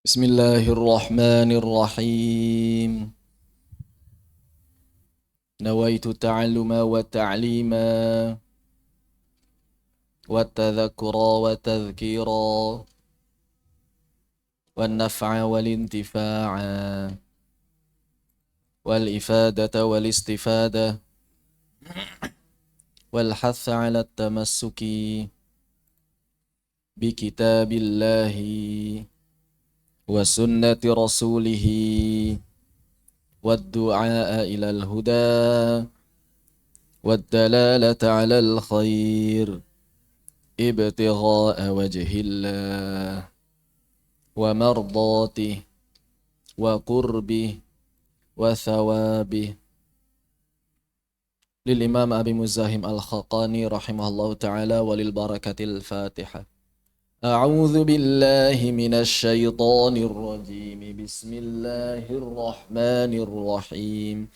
Bismillahirrahmanirrahim. Nawaitu ta'alluma wa ta'lima wa tadhakura wa tadhkira wa naf'a wal intifa'a wal ifadata wal istifada wal hatha 'ala at-tamassuki bi kitabillahi wa sunnati rasulihi والدعاء إلى الهدى والدلالة على الخير ابتغاء وجه الله ومرضاته وقربه وثوابه للإمام أبي مزاحم الخقاني رحمه الله تعالى وللبركة الفاتحة. أعوذ بالله من الشيطان الرجيم. بسم الله الرحمن الرحيم.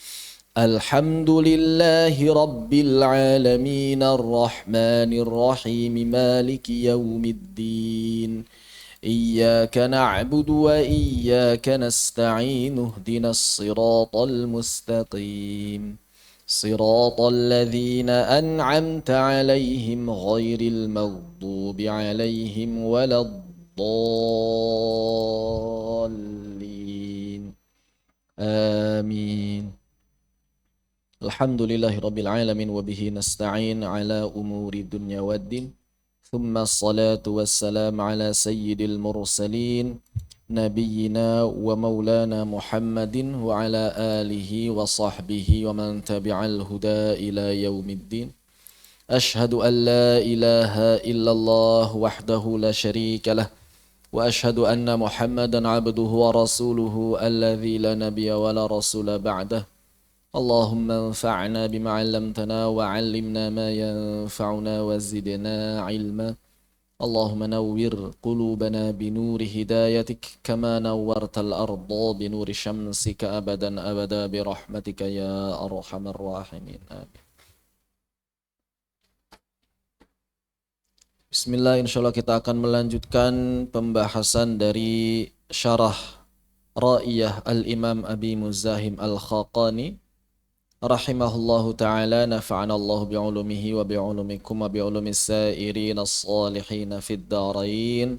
الحمد لله رب العالمين الرحمن الرحيم مالك يوم الدين إياك نعبد وإياك نستعين اهدنا الصراط المستقيم صراط الذين أنعمت عليهم غير المغضوب عليهم ولا الضالين آمين. الحمد لله رب العالمين وبه نستعين على أمور الدنيا والدين ثم الصلاة والسلام على سيد المرسلين نبينا ومولانا محمد وعلى آله وصحبه ومن تبع الهدى إلى يوم الدين. أشهد أن لا إله إلا الله وحده لا شريك له وأشهد أن محمدا عبده ورسوله الذي لا نبي ولا رسول بعده. اللهم انفعنا بما علمتنا وعلمنا ما ينفعنا وزدنا علما. اللهم نور قلوبنا بنور هدايتك كما نورت الأرض بنور شمسك أبدا أبدا برحمتك يا أرحم الراحمين آمين. Bismillah, insyaallah kita akan melanjutkan pembahasan dari syarah Ra'iyah Al-Imam Abi Muzahim Al-Khaqani rahimahullahu ta'ala, nafa'anallahu bi'ulumihi wa bi'ulumikum wa bi'ulumis sa'irin as-salihin fid darain,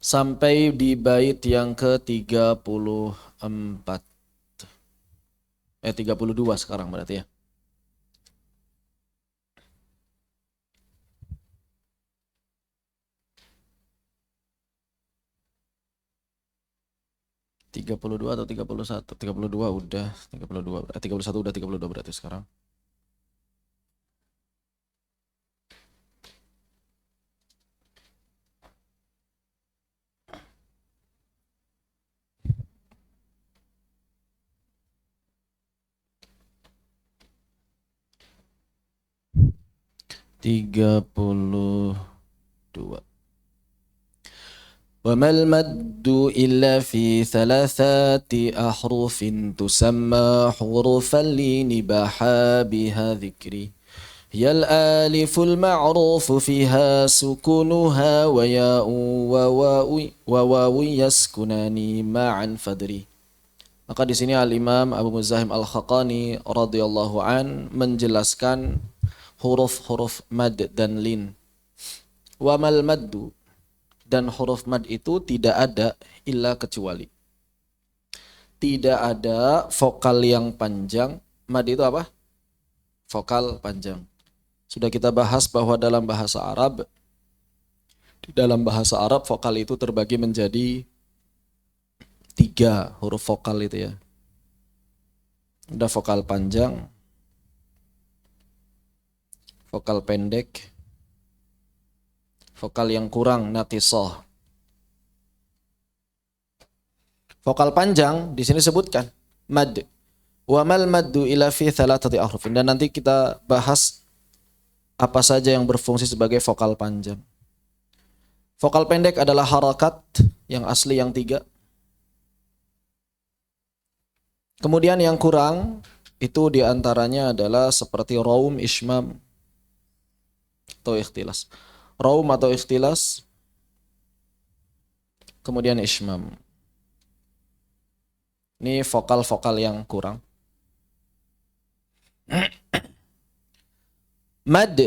sampai di bait yang ke-34 32 sekarang berarti ya. Tiga puluh dua atau 31? 32 udah, 31 udah, 32 berarti sekarang. Tiga puluh dua. وما المد إلا في ثلاثات أحرف تسمى حروف اللين بحا بها ذكري هي الآلف المعروف فيها سكونها وياء وواو يسكنان معا فدري. Maka di sini Al-Imam Abu Muzahim Al-Khaqani radhiyallahu an menjelaskan huruf-huruf mad dan lin. Wa mal maddu, dan huruf mad itu tidak ada illa kecuali. Tidak ada vokal yang panjang. Mad itu apa? Vokal panjang. Sudah kita bahas bahwa dalam bahasa Arab, di dalam bahasa Arab vokal itu terbagi menjadi 3 huruf vokal itu ya. Ada vokal panjang, vokal pendek, vokal yang kurang naqisah. Vokal panjang di sini sebutkan mad. Wa mal maddu ila fi thalathati ahrufin, dan nanti kita bahas apa saja yang berfungsi sebagai vokal panjang. Vokal pendek adalah harakat yang asli yang 3. Kemudian yang kurang itu diantaranya adalah seperti raum, ismam atau ikhtilas. Raum atau ikhtilas kemudian ismam. Ini vokal-vokal yang kurang. Mad.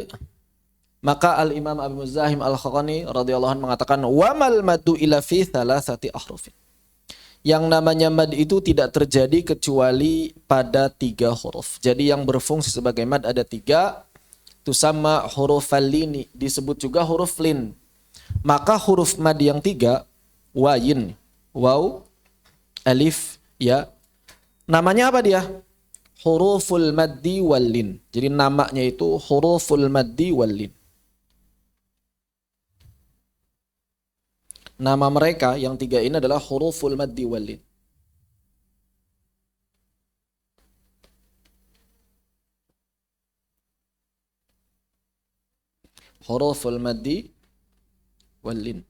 Maka Al-Imam Abu Muzahim Al-Khaqqani radhiyallahu anhu mengatakan wamal maddu ila fi thalathati ahrufin. Yang namanya mad itu tidak terjadi kecuali pada 3 huruf. Jadi yang berfungsi sebagai mad ada 3. Itu sama huruf lin, disebut juga huruf lin. Maka huruf mad yang 3, wayin, waw, alif, ya. Namanya apa dia? Huruful maddi wal lin. Jadi namanya itu huruful maddi wal lin. Nama mereka yang 3 ini adalah huruful maddi wal lin. Huruful maddi wal lin.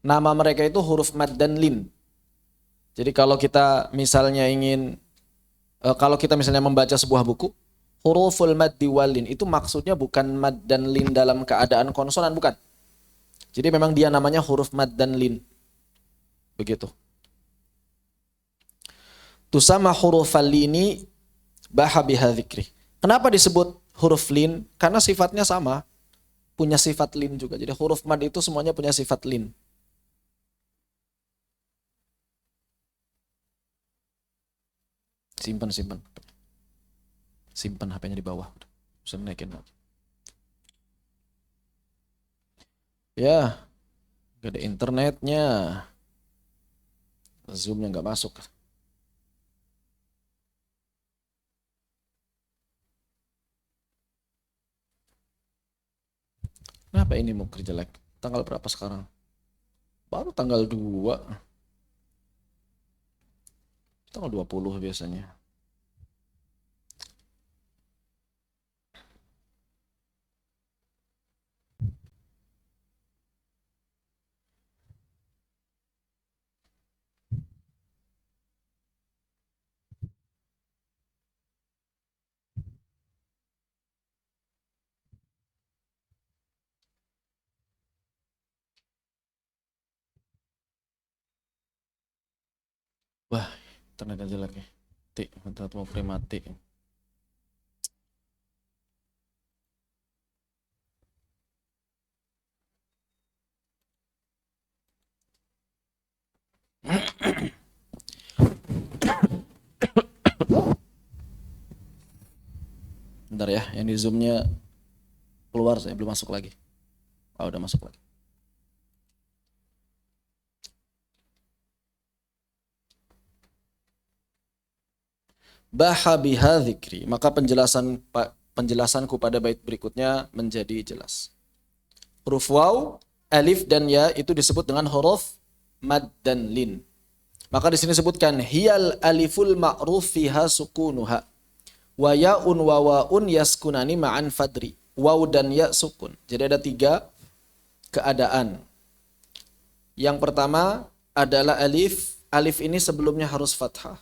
Nama mereka itu huruf mad dan lin. Jadi kalau kita misalnya membaca sebuah buku, huruful maddi wal lin itu maksudnya bukan mad dan lin dalam keadaan konsonan, bukan. Jadi memang dia namanya huruf mad dan lin. Begitu. Tusama hurufal lini baha biha dzikri. Kenapa disebut huruf lin? Karena sifatnya sama. Punya sifat lin juga. Jadi huruf mad itu semuanya punya sifat lin. Simpan. Simpan HP-nya di bawah. Bisa naikin lagi. Ya, gak ada internetnya. Zoom-nya gak masuk. Kenapa ini mau kerja jelek? Tanggal berapa sekarang? Baru tanggal 2. Tanggal 20 biasanya. Wah, internet jelek ya. Bentar mau mati. Bentar ya, yang di Zoom-nya keluar, saya belum masuk lagi. Oh, udah masuk lagi. Baha biha dzikri. Maka penjelasanku pada bait berikutnya menjadi jelas. Huruf waw, alif dan ya itu disebut dengan huruf mad dan lin. Maka di sini disebutkan hiyal aliful ma'ruf fiha sukunuha. Wa ya'un wa wa'un yaskunani ma'an fadri. Waw dan ya sukun. Jadi ada 3 keadaan. Yang pertama adalah alif. Alif ini sebelumnya harus fathah.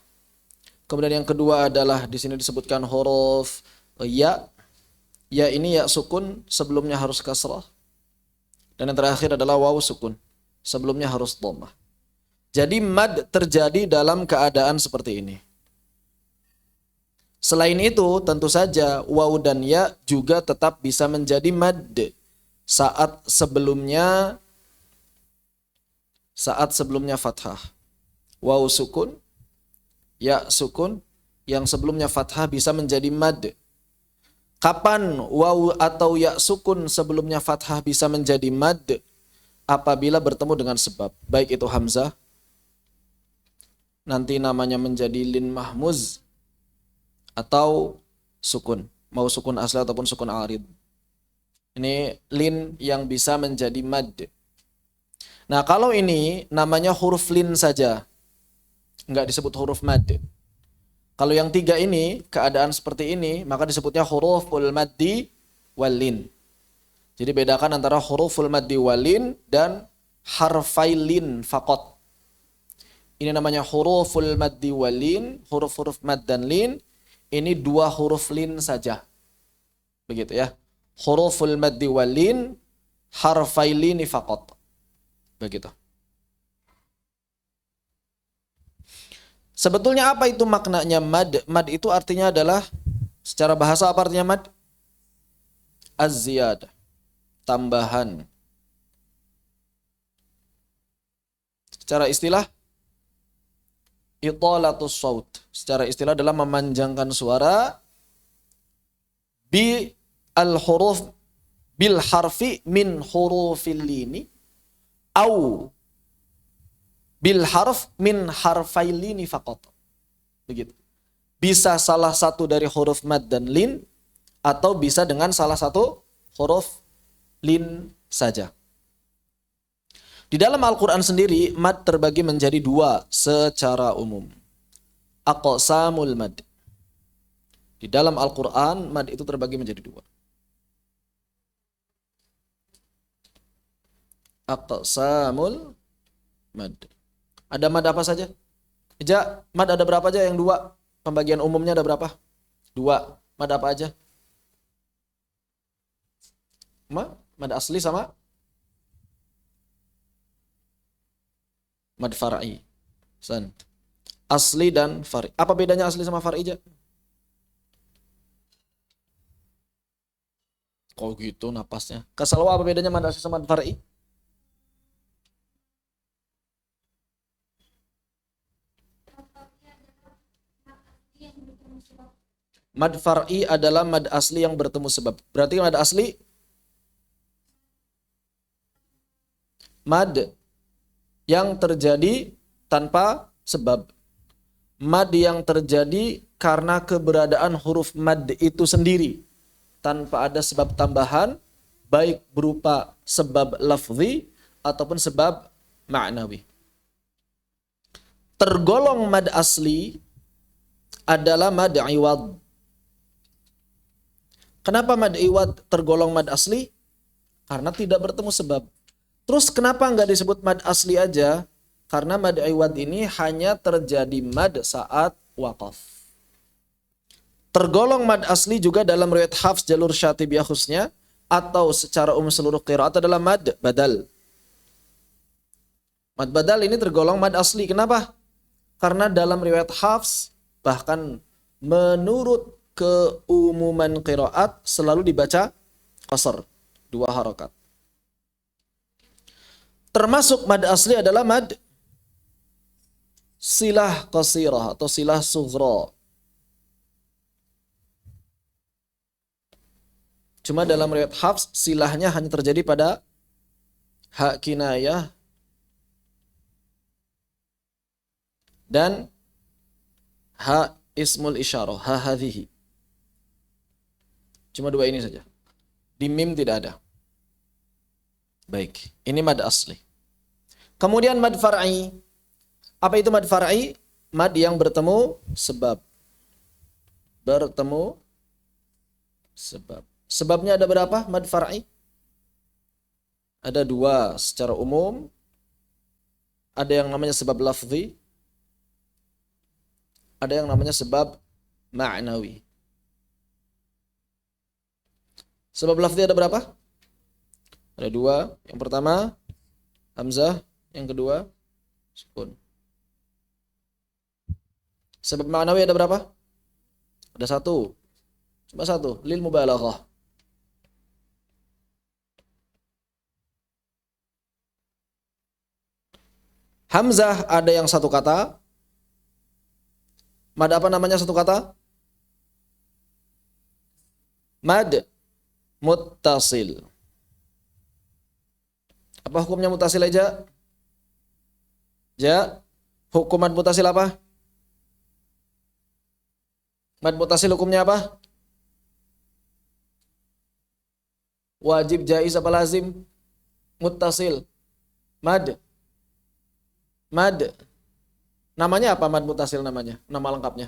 Kemudian yang kedua adalah di sini disebutkan huruf ya. Ya ini ya sukun, sebelumnya harus kasrah. Dan yang terakhir adalah waw sukun, sebelumnya harus dhammah. Jadi mad terjadi dalam keadaan seperti ini. Selain itu, tentu saja waw dan ya juga tetap bisa menjadi mad saat sebelumnya fathah. Waw sukun, ya sukun, yang sebelumnya fathah bisa menjadi mad. Kapan waw atau ya sukun sebelumnya fathah bisa menjadi mad? Apabila bertemu dengan sebab. Baik itu hamzah, nanti namanya menjadi lin mahmuz, atau sukun. Mau sukun asli ataupun sukun arid. Ini lin yang bisa menjadi mad. Nah kalau ini namanya huruf lin saja, nggak disebut huruf mad. Kalau yang 3 ini, keadaan seperti ini, maka disebutnya huruful maddi wal lin. Jadi bedakan antara huruful maddi wal lin dan harfai lin faqat. Ini namanya huruful maddi wal lin, huruf-huruf mad dan lin. Ini 2 huruf lin saja. Begitu ya. Huruful maddi wal lin harfailini faqat. Begitu. Sebetulnya apa itu maknanya mad? Mad itu artinya adalah, secara bahasa apa artinya mad? Az-ziyadah, tambahan. Secara istilah, italatus saut. Secara istilah adalah memanjangkan suara bi al-huruf bil harfi min hurufil lini au bil harf min harfailini faqat. Begitu. Bisa salah satu dari huruf mad dan lin, atau bisa dengan salah satu huruf lin saja. Di dalam Al-Quran sendiri, mad terbagi menjadi dua secara umum. Aqsamul mad. Di dalam Al-Quran, mad itu terbagi menjadi dua. Aqsamul mad. Ada mad apa saja? Mad ada berapa aja yang dua? Pembagian umumnya ada berapa? Dua. Mad apa aja? Mad asli sama mad far'i. Asli dan far'i. Apa bedanya asli sama far'i aja? Kok gitu napasnya? Kasalwa apa bedanya mad asli sama mad far'i? Mad far'i adalah mad asli yang bertemu sebab. Berarti mad asli mad yang terjadi tanpa sebab. Mad yang terjadi karena keberadaan huruf mad itu sendiri, tanpa ada sebab tambahan, baik berupa sebab lafzi ataupun sebab ma'nawi. Tergolong mad asli adalah mad iwad. Kenapa mad iwad tergolong mad asli? Karena tidak bertemu sebab. Terus kenapa nggak disebut mad asli aja? Karena mad iwad ini hanya terjadi mad saat waqaf. Tergolong mad asli juga dalam riwayat Hafs jalur Syatibiyah khususnya, atau secara umum seluruh qiraat adalah mad badal. Mad badal ini tergolong mad asli. Kenapa? Karena dalam riwayat Hafs, bahkan menurut keumuman qiraat, selalu dibaca qasar, 2 harakat. Termasuk mad asli adalah mad silah qasirah atau silah sughra. Cuma dalam riwayat Hafs, silahnya hanya terjadi pada ha kinayah dan ha ismul isyarah, ha hadhihi. Cuma 2 ini saja. Di mim tidak ada. Baik, ini mad asli. Kemudian mad far'i. Apa itu mad far'i? Mad yang bertemu sebab. Bertemu sebab. Sebabnya ada berapa mad far'i? Ada 2 secara umum. Ada yang namanya sebab lafzi. Ada yang namanya sebab ma'nawi. Sebab lafzi ada berapa? Ada 2. Yang pertama hamzah, yang kedua sukun. Sebab ma'nawi ada berapa? Ada 1. Cuma 1, lil mubalaghah. Hamzah ada yang 1 kata. Mad apa namanya 1 kata? Mad muttasil. Apa hukumnya muttasil aja? Hukum mad muttasil apa? Mad muttasil hukumnya apa? Wajib, jaiz, apa lazim? Muttasil. Mad. Namanya apa mad muttasil namanya? Nama lengkapnya.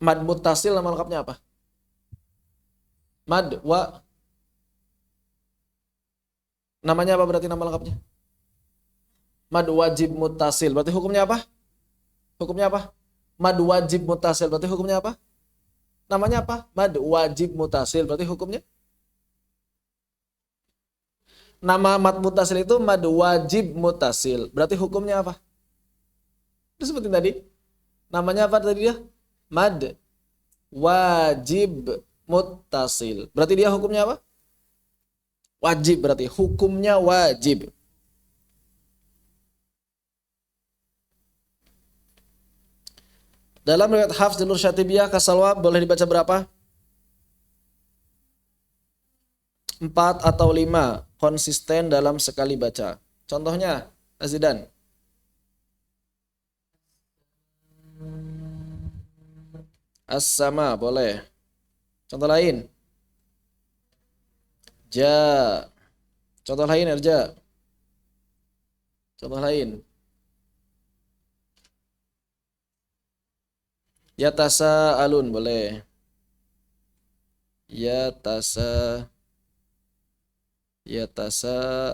Mad muttasil nama lengkapnya apa? Mad wa. Namanya apa berarti nama lengkapnya? Mad wajib muttasil. Berarti hukumnya apa? Hukumnya apa? Mad wajib muttasil. Berarti hukumnya apa? Namanya apa? Mad wajib muttasil. Berarti hukumnya? nama mad mutasil itu mad wajib mutasil. Berarti hukumnya apa? Disebutin tadi. Namanya apa tadi dia? Mad wajib mutasil. Berarti dia hukumnya apa? Wajib, berarti hukumnya wajib. Dalam riwayat Hafs dan Nur Syatibiyah kasalwa boleh dibaca berapa? 4 atau 5 konsisten dalam sekali baca. Contohnya, Azidan. As-sama boleh. Contoh lain. Ja. Contoh lain Erja. Contoh lain. Yatasa alun boleh. Yatasa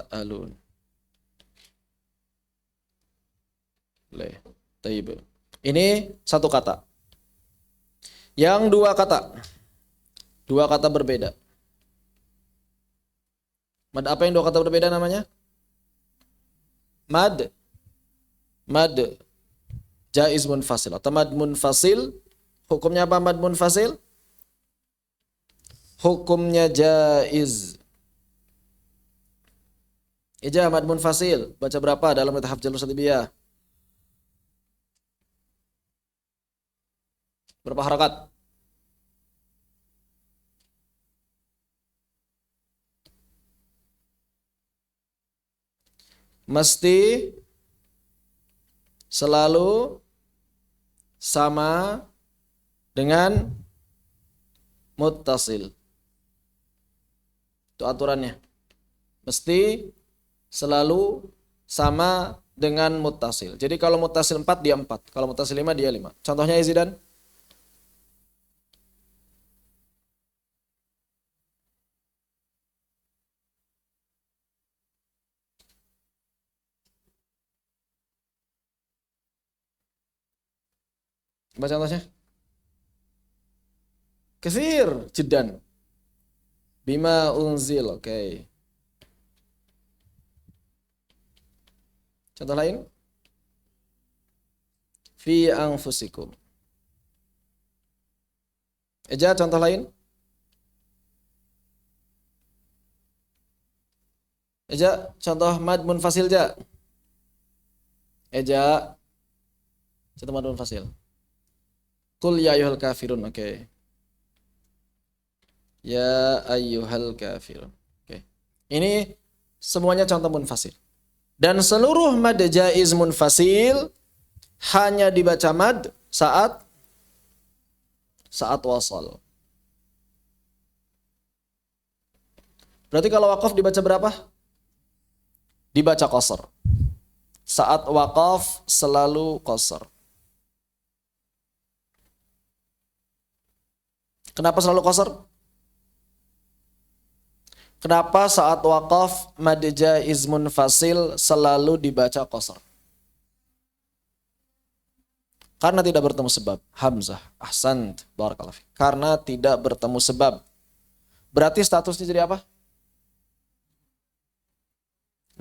alun. Boleh. Taib. Ini satu kata. Yang dua kata. Dua kata berbeda. Mad apa yang dua kata berbeda namanya? Mad jaiz munfasil atau mad munfasil. Hukumnya apa mad munfasil? Hukumnya jaiz. Ija mad munfasil baca berapa dalam tahap jalur satibiyah? Berapa harakat? Mesti selalu sama dengan muttasil. Itu aturannya. Mesti selalu sama dengan muttasil. Jadi kalau muttasil 4 dia 4, kalau muttasil 5 dia 5. Contohnya Zidan. Baca contohnya. Katsir jiddan. Bima unzil, oke. Contoh lain. Fi anfusikum. Eja contoh lain. Eja contoh mad munfasil ja. Eja contoh mad munfasil. Qul ya ayyuhal kafirun, oke. Ya ayyuhal kafirun. Oke. Ini semuanya contoh munfasil. Dan seluruh mad jaiz munfasil hanya dibaca mad saat wasal. Berarti kalau waqaf dibaca berapa? Dibaca qasar. Saat waqaf selalu qasar. Kenapa selalu qasar? Kenapa saat waqaf mad jaiz munfasil selalu dibaca qasar? Karena tidak bertemu sebab. Hamzah, ahsant, barakallahu fiik. Karena tidak bertemu sebab. Berarti statusnya jadi apa?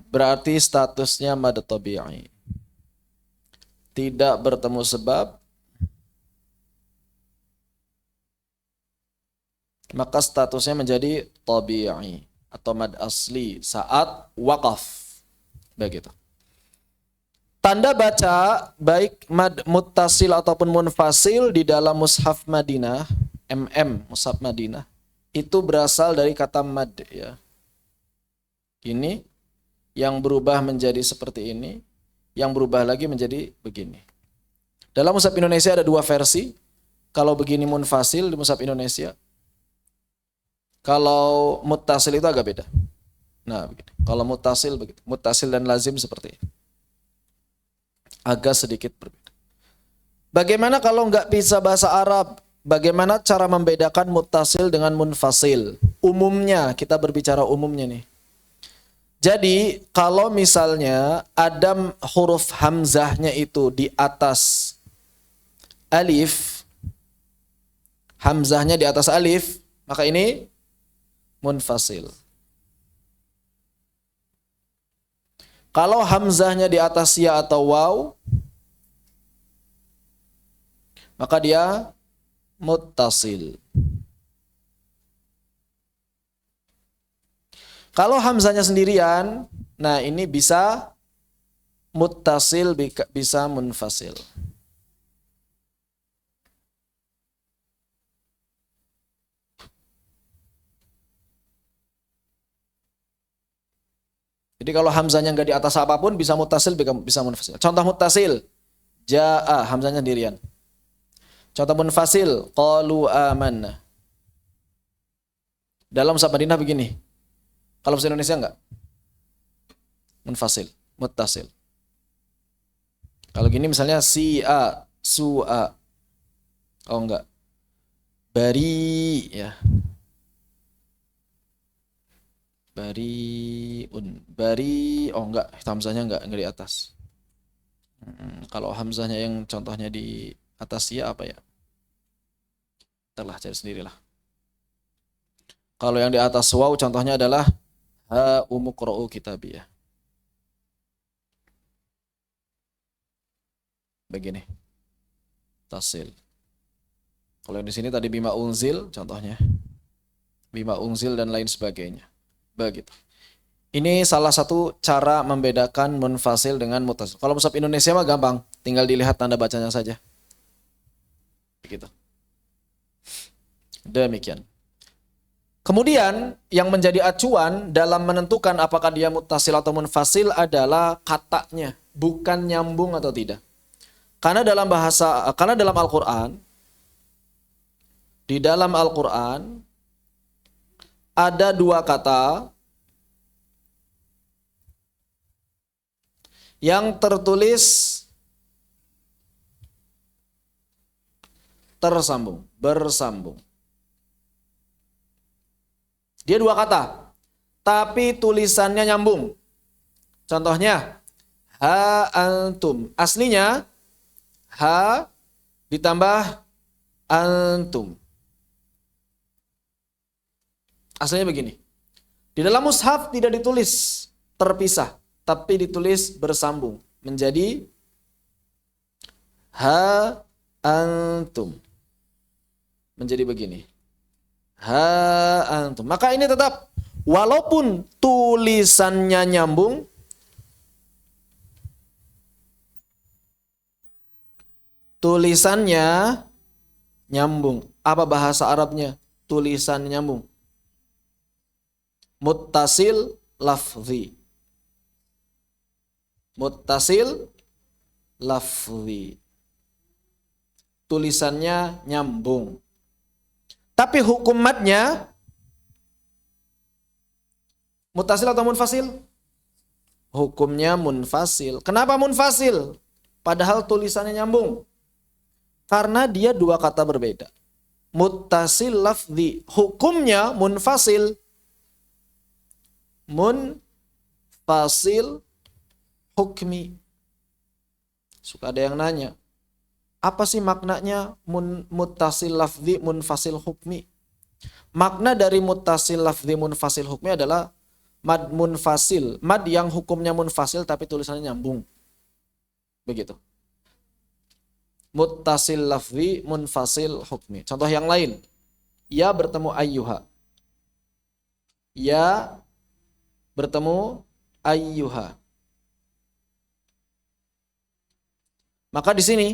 Berarti statusnya mad tabi'i. Tidak bertemu sebab, maka statusnya menjadi tabi'i atau mad asli saat waqaf. Begitu. Tanda baca baik mad muttasil ataupun munfasil di dalam mushaf Madinah, mushaf Madinah, itu berasal dari kata mad ya. Ini yang berubah menjadi seperti ini, yang berubah lagi menjadi begini. Dalam mushaf Indonesia ada dua versi. Kalau begini munfasil di mushaf Indonesia. Kalau muttasil itu agak beda. Nah, begini. Kalau muttasil begitu. Muttasil dan lazim seperti ini. Agak sedikit berbeda. Bagaimana kalau nggak bisa bahasa Arab? Bagaimana cara membedakan muttasil dengan munfasil? Umumnya, kita berbicara umumnya nih. Jadi, kalau misalnya ada huruf hamzahnya itu di atas alif, hamzahnya di atas alif, maka ini munfasil. Kalau hamzahnya di atas ya atau waw, maka dia muttasil. Kalau hamzahnya sendirian, nah ini bisa muttasil, bisa munfasil. Jadi kalau hamzahnya nggak di atas apapun, bisa muttasil, bisa munfasil. Contoh muttasil, ja'a, hamzahnya sendirian. Contoh munfasil, qalu amanna. Dalam bahasa Madinah begini. Kalau bahasa Indonesia enggak? Munfasil, muttasil. Kalau gini misalnya si'a, su'a. Oh enggak. Bari ya. Bariun. Bari, oh enggak, hamzahnya enggak di atas. Kalau hamzahnya yang contohnya di atas ya apa ya? Ntarlah cari sendirilah. Kalau yang di atas waw contohnya adalah ha umuqra'u kitabiyah. Begini. Tasil. Kalau yang di sini tadi bima unzil contohnya. Bima unzil dan lain sebagainya. Begitu. Ini salah satu cara membedakan munfasil dengan muttasil. Kalau mushaf Indonesia mah gampang, tinggal dilihat tanda bacanya saja. Begitu. Demikian. Kemudian yang menjadi acuan dalam menentukan apakah dia muttasil atau munfasil adalah katanya, bukan nyambung atau tidak. Karena dalam Al-Qur'an, di dalam Al-Qur'an ada dua kata yang tertulis tersambung, bersambung. Dia dua kata, tapi tulisannya nyambung. Contohnya, ha antum. Aslinya, ha ditambah antum. Aslinya begini. Di dalam mushaf tidak ditulis terpisah, tapi ditulis bersambung. Menjadi ha antum. Menjadi begini. Ha antum. Maka ini tetap walaupun tulisannya nyambung, Apa bahasa Arabnya? Tulisan nyambung. Muttasil lafzi. Muttasil lafzi. Tulisannya nyambung. Tapi hukum matnya muttasil atau munfasil? Hukumnya munfasil. Kenapa munfasil? Padahal tulisannya nyambung. Karena dia dua kata berbeda. Muttasil lafzi. Hukumnya munfasil. Munfasil hukmi. Suka ada yang nanya. Apa sih maknanya muttasil lafzi munfasil hukmi? Makna dari muttasil lafzi munfasil hukmi adalah mad munfasil. Mad yang hukumnya munfasil tapi tulisannya nyambung. Begitu. Muttasil lafzi munfasil hukmi. Contoh yang lain. Ya bertemu ayyuha. Ya bertemu ayyuha. Maka di sini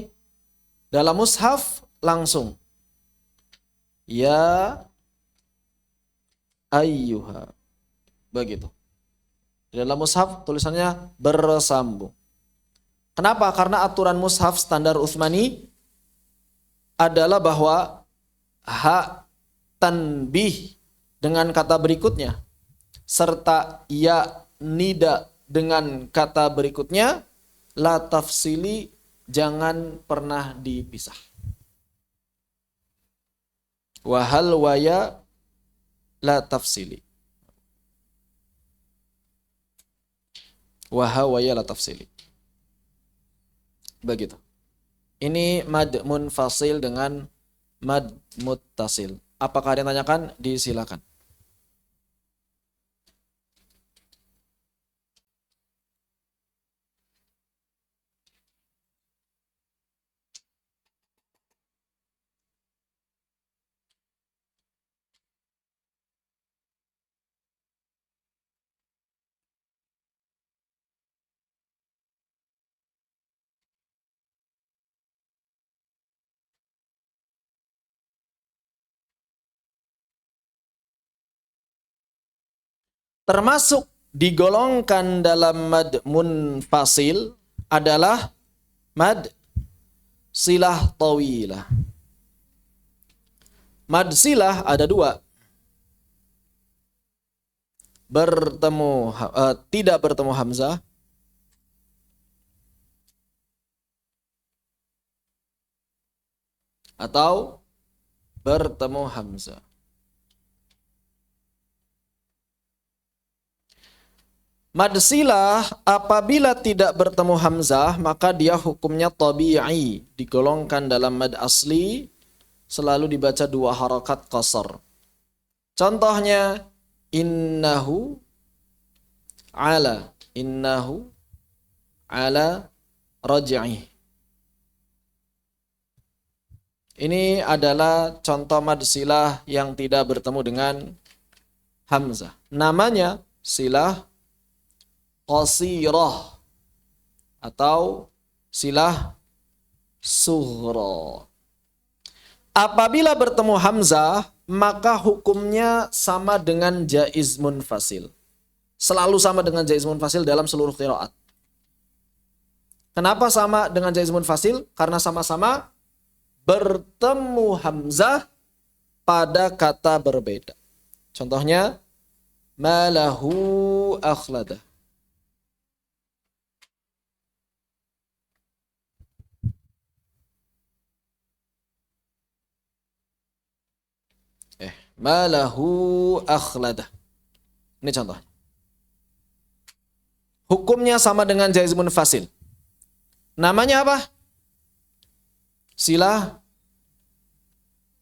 dalam mushaf langsung ya ayyuha. Begitu. Di dalam mushaf tulisannya bersambung. Kenapa? Karena aturan mushaf standar Utsmani adalah bahwa ha tanbih dengan kata berikutnya serta ya nida dengan kata berikutnya la tafsili jangan pernah dipisah. Wahal waya la tafsili. Wahawaya la tafsili. Begitu. Ini mad munfasil dengan mad muttasil. Apakah ada yang tanyakan? Disilakan. Termasuk digolongkan dalam mad munfasil adalah mad silah tawilah. Mad silah ada dua. Tidak bertemu hamzah atau bertemu hamzah. Mad silah apabila tidak bertemu hamzah maka dia hukumnya tabi'i, digolongkan dalam mad asli, selalu dibaca dua harakat qasar. Contohnya innahu ala raj'i. Ini adalah contoh mad silah yang tidak bertemu dengan hamzah. Namanya silah qasirah atau silah sughra. Apabila bertemu hamzah, maka hukumnya sama dengan jaiz munfasil. Selalu sama dengan jaiz munfasil dalam seluruh qiraat. Kenapa sama dengan jaiz munfasil? Karena sama-sama bertemu hamzah pada kata berbeda. Contohnya malahu akhlada. Malahu akhlada. Ini contoh. Hukumnya sama dengan jaiz munfasil. Namanya apa? Silah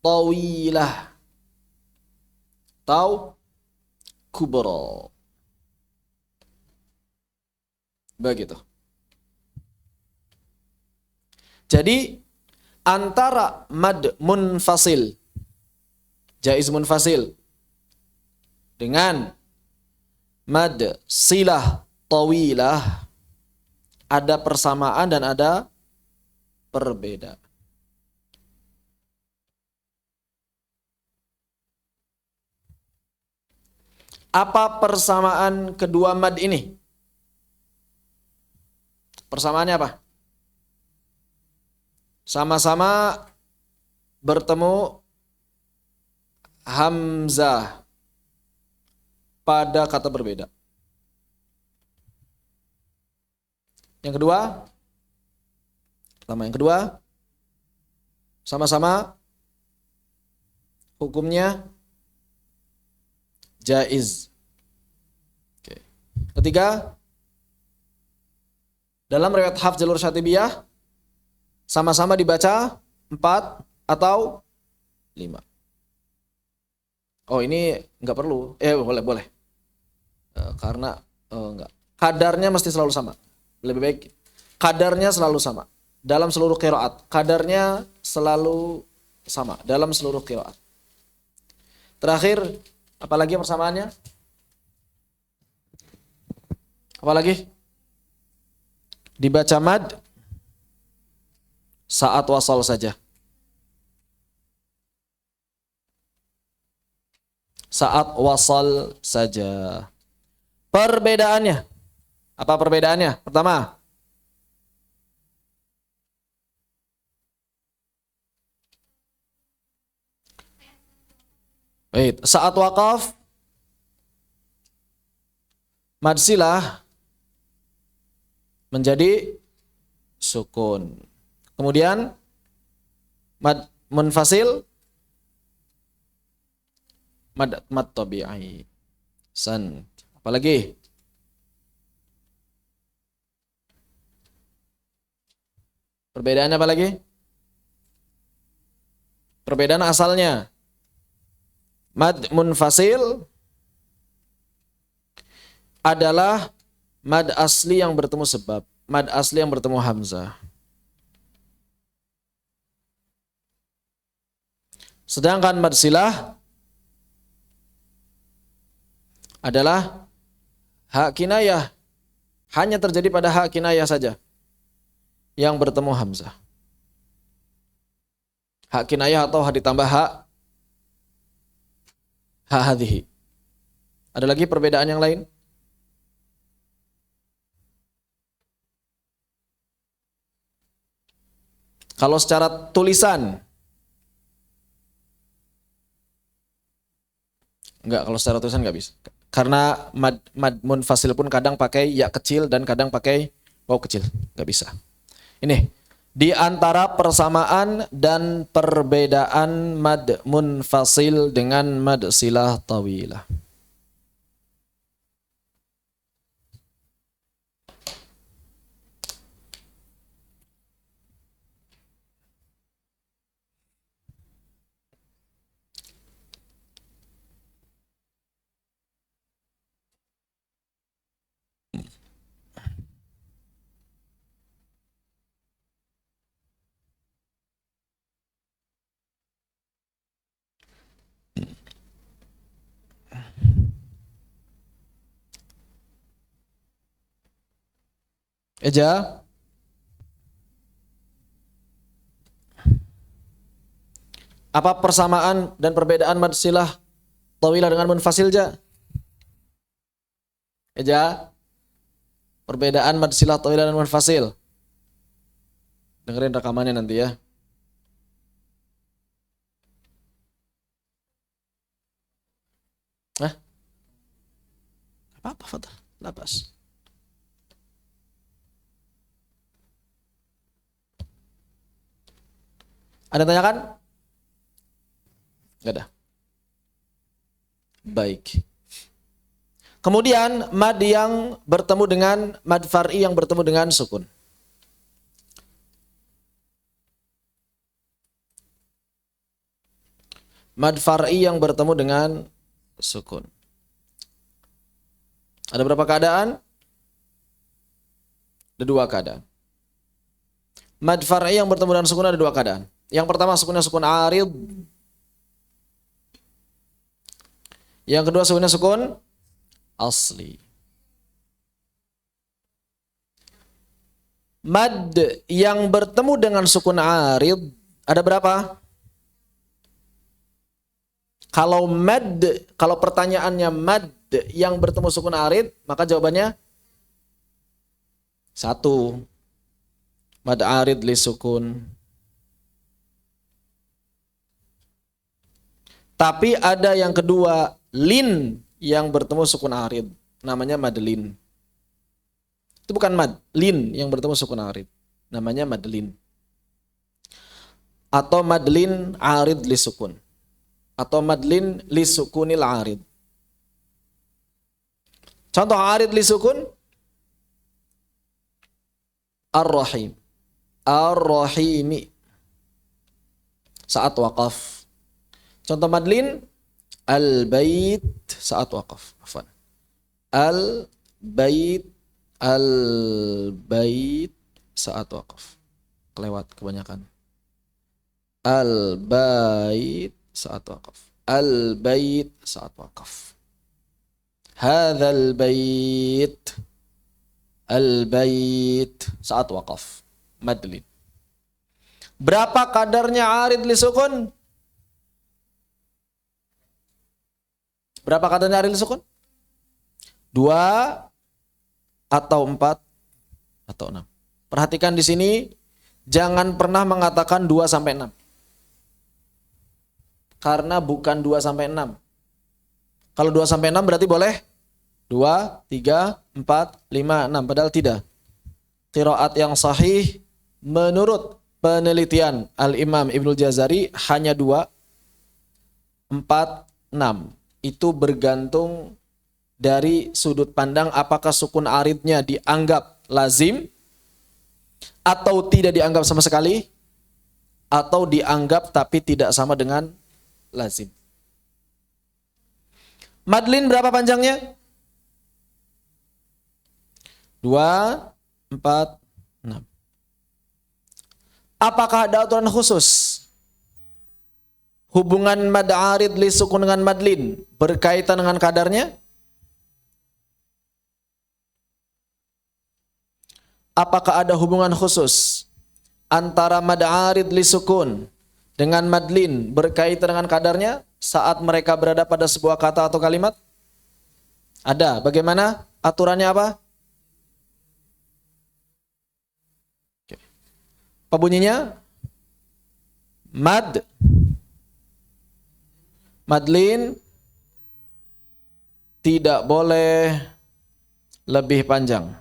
tawilah atau kubra. Begitu. Jadi antara mad munfasil, jaiz munfasil, dengan mad silah tawilah ada persamaan dan ada perbedaan. Apa persamaan kedua mad ini? Persamaannya apa? Sama-sama bertemu hamzah pada kata berbeda. Yang kedua, sama-sama hukumnya jaiz. Oke. Ketiga, dalam riwayat Hafs jalur Syatibiyah sama-sama dibaca 4 atau 5. Oh, ini enggak perlu. Boleh. Karena enggak. Kadarnya mesti selalu sama. Lebih baik kadarnya selalu sama dalam seluruh qiraat. Kadarnya selalu sama dalam seluruh qiraat. Terakhir, apalagi persamaannya? Apalagi? Dibaca mad saat wasal saja. Saat wasal saja. Perbedaannya. Apa perbedaannya? Pertama, saat waqaf mad silah menjadi sukun. Kemudian mad munfasil mad tabi'i. Apalagi? Perbedaannya apa lagi? Perbedaan asalnya. Mad munfasil adalah mad asli yang bertemu sebab. Mad asli yang bertemu hamzah. Sedangkan mad silah adalah hak kinayah. Hanya terjadi pada hak kinayah saja yang bertemu hamzah. Hak kinayah atau ditambah hak hadhihi Ada lagi perbedaan yang lain? Kalau secara tulisan, enggak, kalau secara tulisan enggak bisa. Karena mad munfasil pun kadang pakai ya kecil dan kadang pakai waw kecil, enggak bisa. Ini di antara persamaan dan perbedaan mad munfasil dengan mad silah tawilah. Eja, apa persamaan dan perbedaan mad silah tawilah dengan munfasil, Ja? Eja, perbedaan mad silah tawilah dan munfasil. Dengerin rekamannya nanti ya. Hah? Apa-apa, Fatah. Lapas. Ada yang tanyakan? Enggak ada. Baik. Kemudian mad yang bertemu dengan mad far'i yang bertemu dengan sukun. Mad far'i yang bertemu dengan sukun. Ada berapa keadaan? Ada dua keadaan. Mad far'i yang bertemu dengan sukun ada dua keadaan. Yang pertama sukunnya sukun arid. Yang kedua sukunnya sukun asli. Mad yang bertemu dengan sukun arid ada berapa? Kalau pertanyaannya mad yang bertemu sukun arid, maka jawabannya satu. Mad arid li sukun. Tapi ada yang kedua, lin yang bertemu sukun arid. Namanya madlin. Itu bukan mad, lin yang bertemu sukun arid. Namanya madlin. Atau madlin arid li sukun. Atau madlin li sukunil arid. Contoh arid li sukun, ar-rahim. Ar-rahimi. Saat waqaf. Contoh madlin, al-bait saat waqaf. Afwan. Al-bait saat waqaf. Kelewat kebanyakan. Al-bait saat waqaf. Al-bait saat waqaf. Hadzal bait. Al-bait saat waqaf. Madlin. Berapa kadarnya arid li sukun? Berapa kadarnya arid li sukun? 2 atau 4 atau 6. Perhatikan di sini, jangan pernah mengatakan 2 sampai 6. Karena bukan 2 sampai 6. Kalau 2 sampai 6 berarti boleh 2, 3, 4, 5, 6. Padahal tidak. Qiraat yang sahih menurut penelitian Al-Imam Ibnul Jazari hanya 2, 4, 6. Itu bergantung dari sudut pandang apakah sukun aridnya dianggap lazim atau tidak dianggap sama sekali, atau dianggap tapi tidak sama dengan lazim. Madlin berapa panjangnya? 2, 4, 6. Apakah ada aturan khusus? Hubungan mad arid li sukun dengan madlin berkaitan dengan kadarnya? Apakah ada hubungan khusus antara mad arid li sukun dengan madlin berkaitan dengan kadarnya saat mereka berada pada sebuah kata atau kalimat? Ada. Bagaimana aturannya apa? Apa bunyinya? Madlin tidak boleh lebih panjang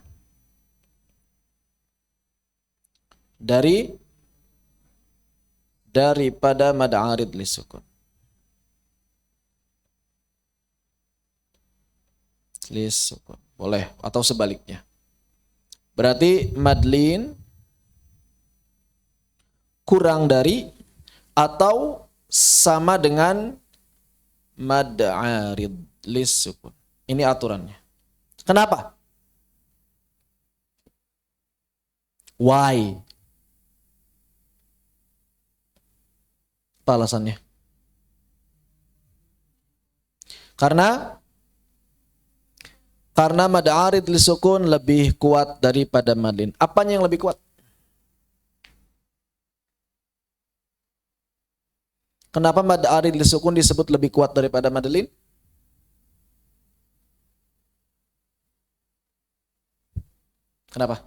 daripada mad arid lisukun. Lisukun. Boleh atau sebaliknya. Berarti madlin kurang dari atau sama dengan mad arid lisukun. Ini aturannya. Kenapa? Why? Apa alasannya? Karena mad arid lisukun lebih kuat daripada madlin. Apanya yang lebih kuat? Kenapa mad arid lisukun disebut lebih kuat daripada madlin? Kenapa?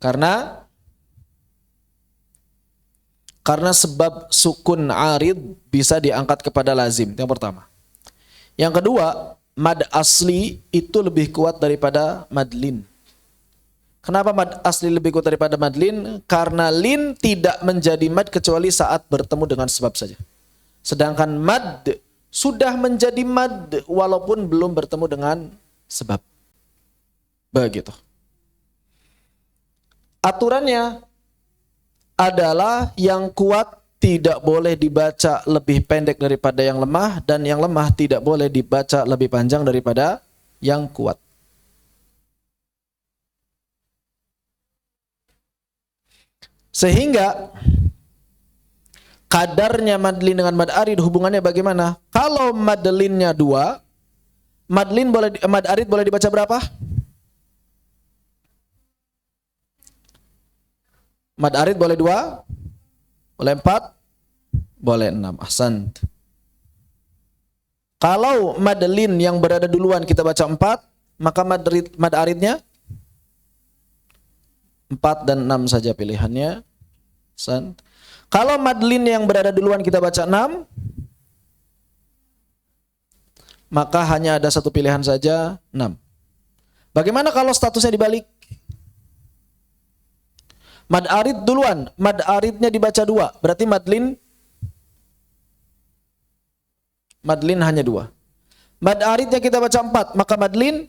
Karena sebab sukun arid bisa diangkat kepada lazim. Yang pertama. Yang kedua, mad asli itu lebih kuat daripada madlin. Kenapa mad asli lebih kuat daripada madlin? Karena lin tidak menjadi mad kecuali saat bertemu dengan sebab saja. Sedangkan mad sudah menjadi mad walaupun belum bertemu dengan sebab. Begitu. Aturannya adalah yang kuat tidak boleh dibaca lebih pendek daripada yang lemah, dan yang lemah tidak boleh dibaca lebih panjang daripada yang kuat. Sehingga kadarnya madlin dengan mad arid hubungannya bagaimana? Kalau madlinnya 2, mad arid boleh dibaca berapa? Mad arid boleh 2, boleh 4, boleh 6. Ahsan. Kalau madlin yang berada duluan kita baca 4, maka mad aridnya 4 dan 6 saja pilihannya. Ahsan. Kalau madlin yang berada duluan kita baca 6, maka hanya ada satu pilihan saja, 6. Bagaimana kalau statusnya dibalik? Mad arid duluan, mad aridnya dibaca 2, berarti madlin hanya 2. Mad aridnya kita baca 4, maka madlin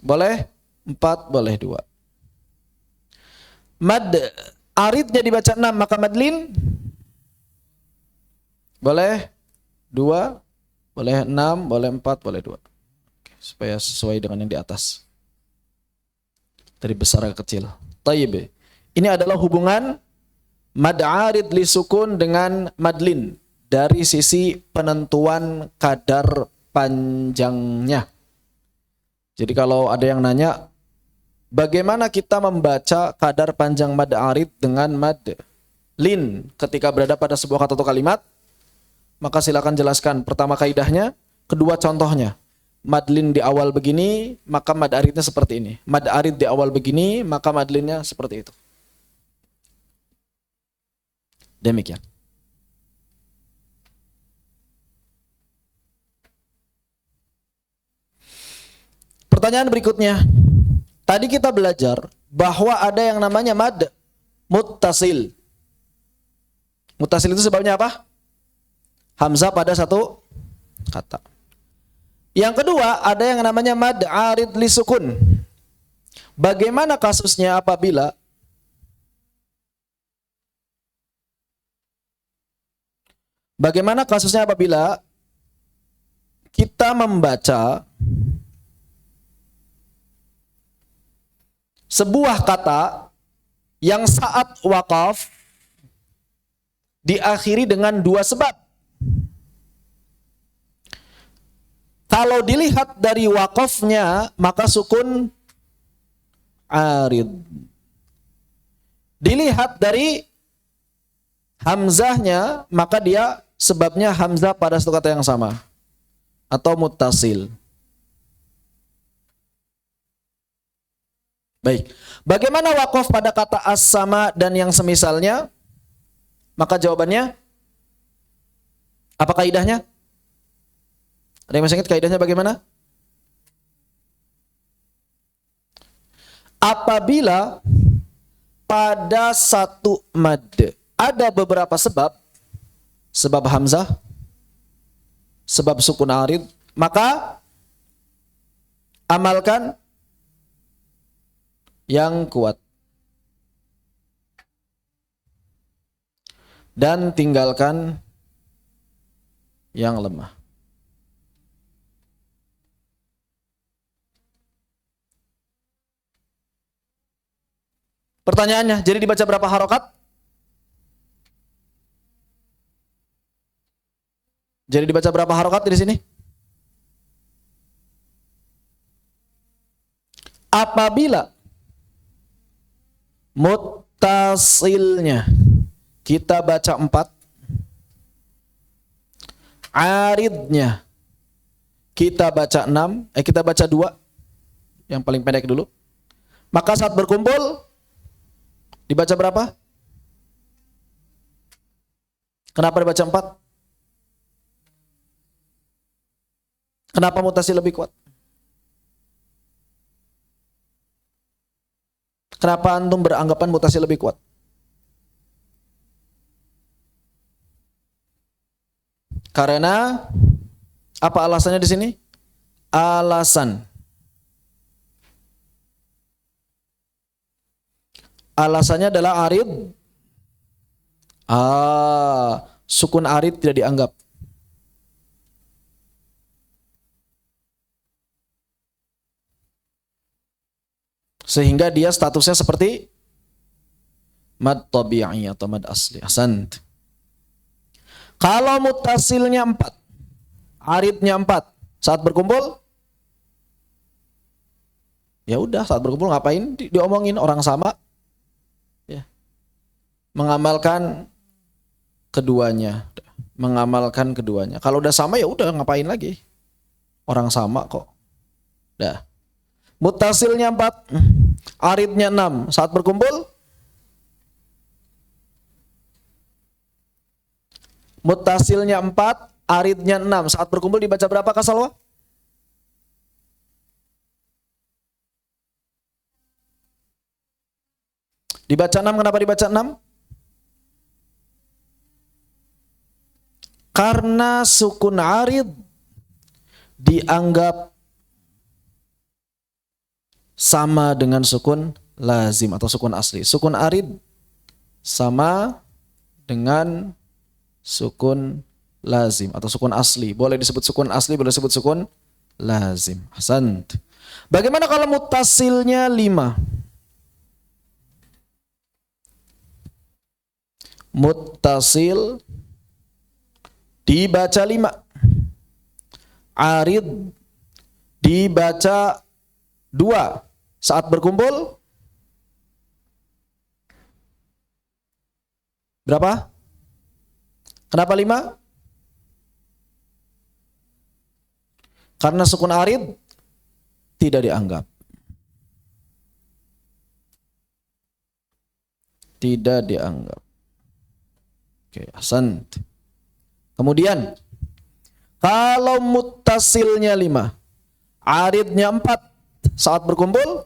boleh 4, boleh 2. Mad aridnya dibaca 6, maka madlin boleh 2, boleh 6, boleh 4, boleh 2. Supaya sesuai dengan yang di atas. Dari besar ke kecil. Tayyib. Ini adalah hubungan mad arid li sukun dengan madlin dari sisi penentuan kadar panjangnya. Jadi kalau ada yang nanya, bagaimana kita membaca kadar panjang mad arid dengan mad lin ketika berada pada sebuah kata atau kalimat? Maka silakan jelaskan. Pertama kaidahnya, kedua contohnya. Madlin di awal begini, maka mad aridnya seperti ini. Mad arid di awal begini, maka madlinnya seperti itu. Demikian. Pertanyaan berikutnya. Tadi kita belajar bahwa ada yang namanya mad muttasil. Muttasil itu sebabnya apa? Hamzah pada satu kata. Yang kedua, ada yang namanya mad arid li sukun. Bagaimana kasusnya apabila kita membaca sebuah kata yang saat waqaf diakhiri dengan 2 sebab. Kalau dilihat dari waqafnya, maka sukun arid. Dilihat dari hamzahnya, maka dia sebabnya hamzah pada satu kata yang sama atau muttasil. Baik. Bagaimana waqaf pada kata as-sama dan yang semisalnya? Maka jawabannya apa kaidahnya? Ada yang masih ingat kaidahnya bagaimana? Apabila pada satu mad ada beberapa sebab hamzah, sebab sukun arid, maka amalkan yang kuat dan tinggalkan yang lemah. Pertanyaannya, jadi dibaca berapa harokat? Jadi dibaca berapa harokat di sini? Apabila muttasilnya kita baca 4, aridnya kita baca 6, kita baca 2, yang paling pendek dulu. Maka saat berkumpul dibaca berapa? Kenapa dibaca 4? Kenapa muttasil lebih kuat? Kenapa antum beranggapan muttasil lebih kuat? Karena apa alasannya di sini? Alasannya adalah arid. Sukun arid tidak dianggap. Sehingga dia statusnya seperti mad tabi'i atau mad asli. Ahsant. Kalau muttasilnya 4, aridnya 4, saat berkumpul, ya udah saat berkumpul ngapain diomongin orang sama, ya. Mengamalkan keduanya. Kalau udah sama ya udah ngapain lagi? Orang sama kok. Dah. Muttasilnya 4, aridnya 6, saat berkumpul muttasilnya 4, aridnya 6, saat berkumpul dibaca berapa Kasalwa? Dibaca 6, kenapa dibaca 6? Karena sukun arid dianggap sama dengan sukun lazim atau sukun asli. Sukun arid sama dengan sukun lazim atau sukun asli. Boleh disebut sukun asli, boleh disebut sukun lazim. Ahsant. Bagaimana kalau muttasilnya 5? Muttasil dibaca 5. Arid dibaca 2. Saat berkumpul berapa? Kenapa 5? Karena sukun arid tidak dianggap. Tidak dianggap. Oke, ahsan. Kemudian kalau muttasilnya 5, aridnya 4, saat berkumpul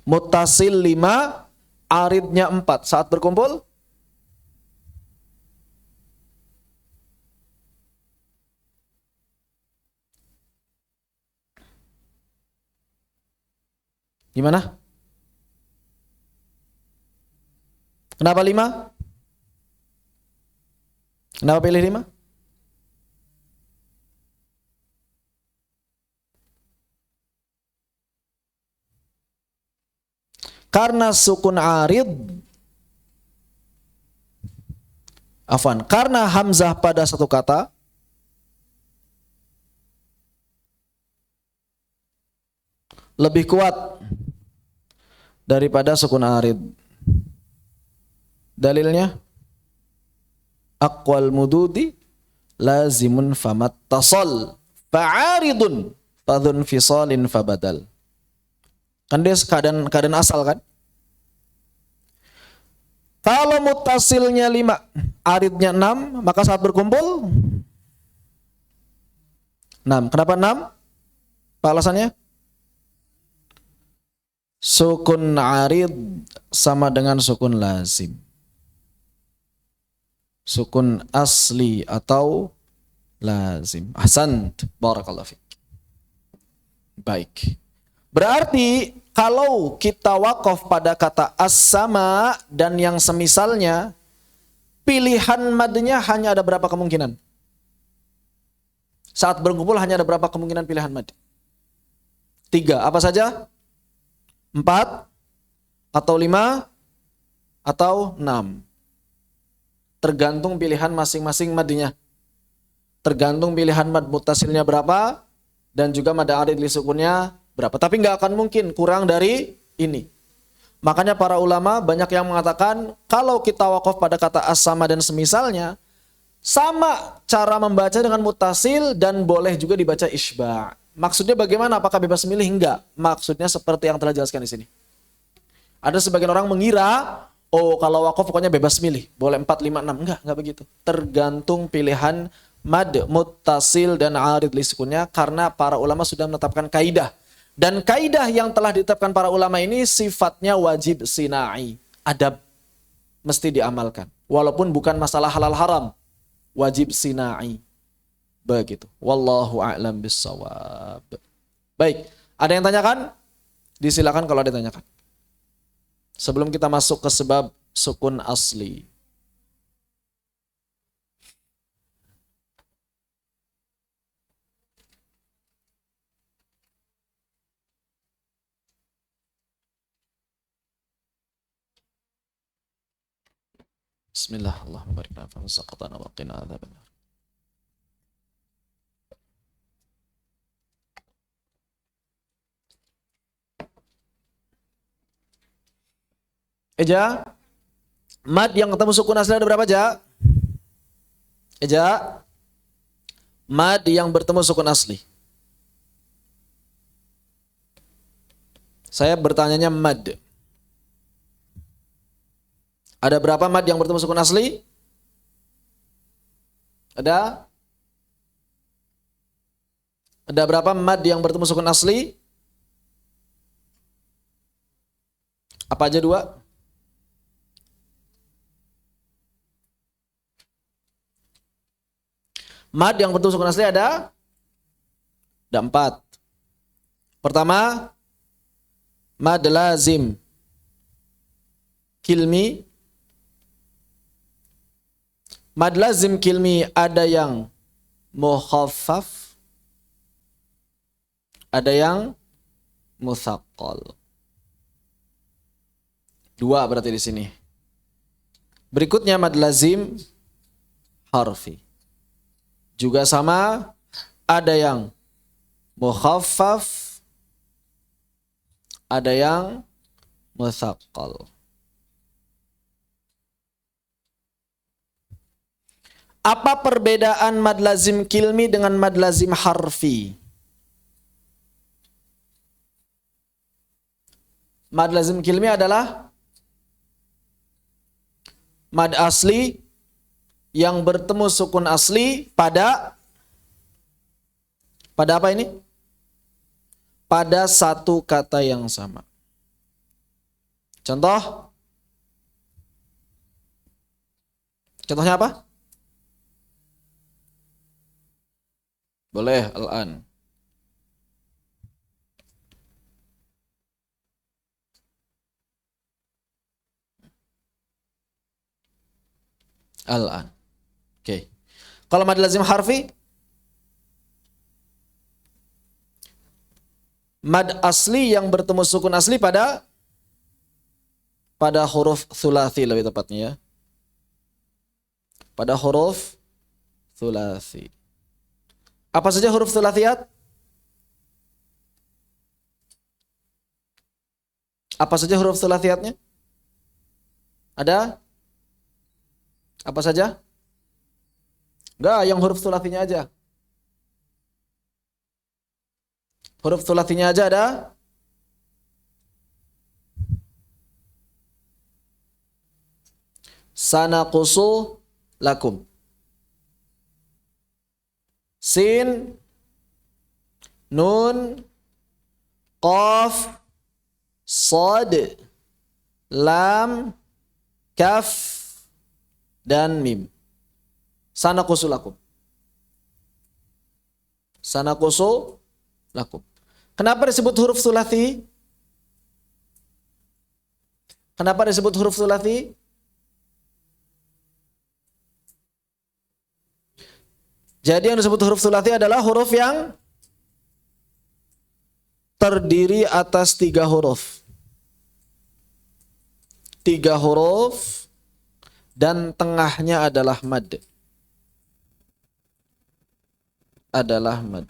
muttasil 5, aridnya 4, saat berkumpul gimana? Kenapa 5? Kenapa pilih 5? Karena sukun arid, karena hamzah pada satu kata lebih kuat daripada sukun arid. Dalilnya aqwal mududi lazimun famat tasal fa'aridun fadhun fisalin fabadal. Kan dia keadaan asal kan? Kalau mutasilnya 5, aridnya 6, maka saat berkumpul 6. Kenapa 6? Apa alasannya? Sukun arid sama dengan sukun lazim. Sukun asli atau lazim. Ahsant, barakallahu fiik. Baik. Berarti kalau kita wakaf pada kata as-sama dan yang semisalnya, pilihan madnya hanya ada berapa kemungkinan? Saat berkumpul hanya ada berapa kemungkinan pilihan mad? 3. Apa saja? 4 atau 5 atau 6. Tergantung pilihan masing-masing madnya. Tergantung pilihan mad mutasilnya berapa dan juga mad arid li sukunnya berapa. Tapi nggak akan mungkin kurang dari ini. Makanya para ulama banyak yang mengatakan kalau kita wakaf pada kata as-sama dan semisalnya, sama cara membaca dengan mutasil dan boleh juga dibaca isba'. Maksudnya bagaimana? Apakah bebas milih? Enggak. Maksudnya seperti yang telah dijelaskan di sini. Ada sebagian orang mengira, oh kalau wakaf pokoknya bebas milih, boleh 4, 5, 6. Enggak begitu. Tergantung pilihan mad, muttasil dan arid li sukunnya karena para ulama sudah menetapkan kaidah. Dan kaidah yang telah ditetapkan para ulama ini sifatnya wajib sinai, adab, mesti diamalkan. Walaupun bukan masalah halal haram, wajib sinai. Begitu. Wallahu a'lam bissawab. Baik, ada yang tanyakan? Disilakan kalau ada yang tanyakan. Sebelum kita masuk ke sebab sukun asli. Bismillah, Allahumma barik lana fi saqatana wa qina adzabannar. Eja, mad yang ketemu sukun asli ada berapa, Ja? Eja, mad yang bertemu sukun asli. Saya bertanyanya mad. Ada berapa mad yang bertemu sukun asli? Ada? Ada berapa mad yang bertemu sukun asli? Apa aja 2? Mad yang bertemu sukun asli ada 4. Pertama, mad lazim kilmi. Mad lazim kilmi ada yang mukhaffaf, ada yang mutsaqqal. 2 berarti di sini. Berikutnya mad lazim harfi. Juga sama, ada yang mukhaffaf, ada yang mutsaqqal. Apa perbedaan mad lazim kilmi dengan mad lazim harfi? Mad lazim kilmi adalah mad asli yang bertemu sukun asli pada apa ini? Pada satu kata yang sama. Contoh? Contohnya apa? Boleh, al-an. Al-an. Oke. Kalau mad lazim harfi, mad asli yang bertemu sukun asli pada huruf thulathi lebih tepatnya ya. Pada huruf thulathi. Apa saja huruf thulathiyat? Apa saja huruf thulathiyatnya? Ada? Apa saja? Enggak, yang huruf thulatsinya aja. Huruf thulatsinya aja ada? Sanaqusu lakum. Sin, nun, qaf, sad, lam, kaf, dan mim. Sanaqusu lakum. Sanaqusu lakum. Kenapa disebut huruf tsulats? Kenapa disebut huruf tsulats? Jadi yang disebut huruf tsulats adalah huruf yang terdiri atas 3 huruf. 3 huruf dan tengahnya adalah mad. Adalah mad.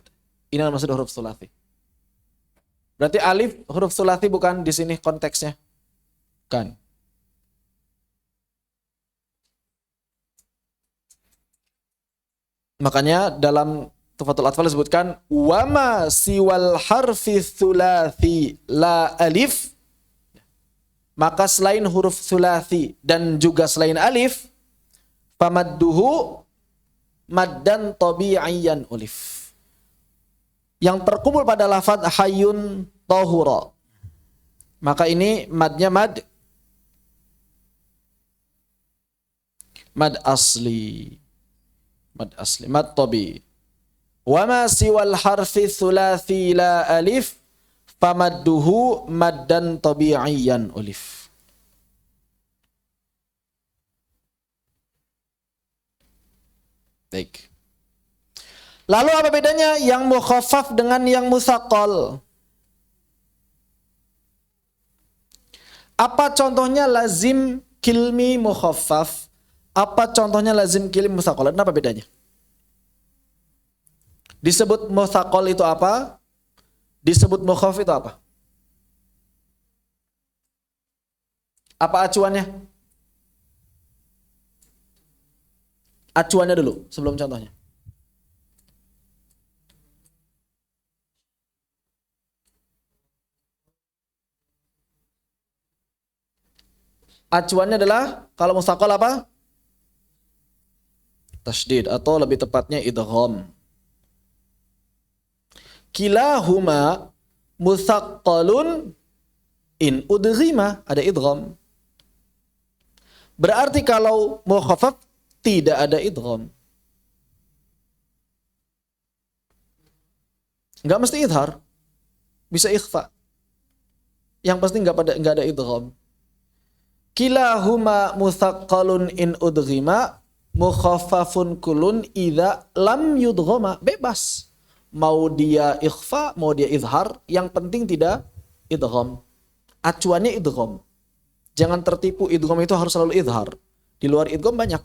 Ini yang maksud huruf tsulats. Berarti alif huruf tsulats bukan di sini konteksnya. Kan. Makanya dalam Tuhfatul Atfal disebutkan wama siwal harfi tsulats la alif, maka selain huruf tsulats dan juga selain alif famadduhu maddan tabi'iyyan ulif. Yang terkumpul pada lafaz hayyun tahura. Maka ini madnya mad asli. Mad asli, mad tabi. Wa ma siwal harfi tsulats la alif famadduhu maddan tabi'iyyan ulif. Baik. Lalu apa bedanya yang mukhaffaf dengan yang musaqqal? Apa contohnya lazim kilmi mukhaffaf? Apa contohnya lazim kilmi musaqqal? Apa bedanya? Disebut musaqqal itu apa? Disebut mukhaffaf itu apa? Apa acuannya? Acuannya dulu sebelum contohnya. Acuannya adalah kalau musaqqal apa? Tasydid atau lebih tepatnya idgham. Kilahuma musaqqalun in udghima, ada idgham. Berarti kalau mukhaffaf tidak ada idgham. Enggak mesti idhar. Bisa ikhfa. Yang pasti enggak ada idgham. Kilahuma musaqqalun in udghima mukhaffafun kulun idza lam yudghama. Bebas. Mau dia ikhfa, mau dia izhar, yang penting tidak idgham. Acuannya idgham. Jangan tertipu, idgham itu harus selalu izhar. Di luar idgham banyak.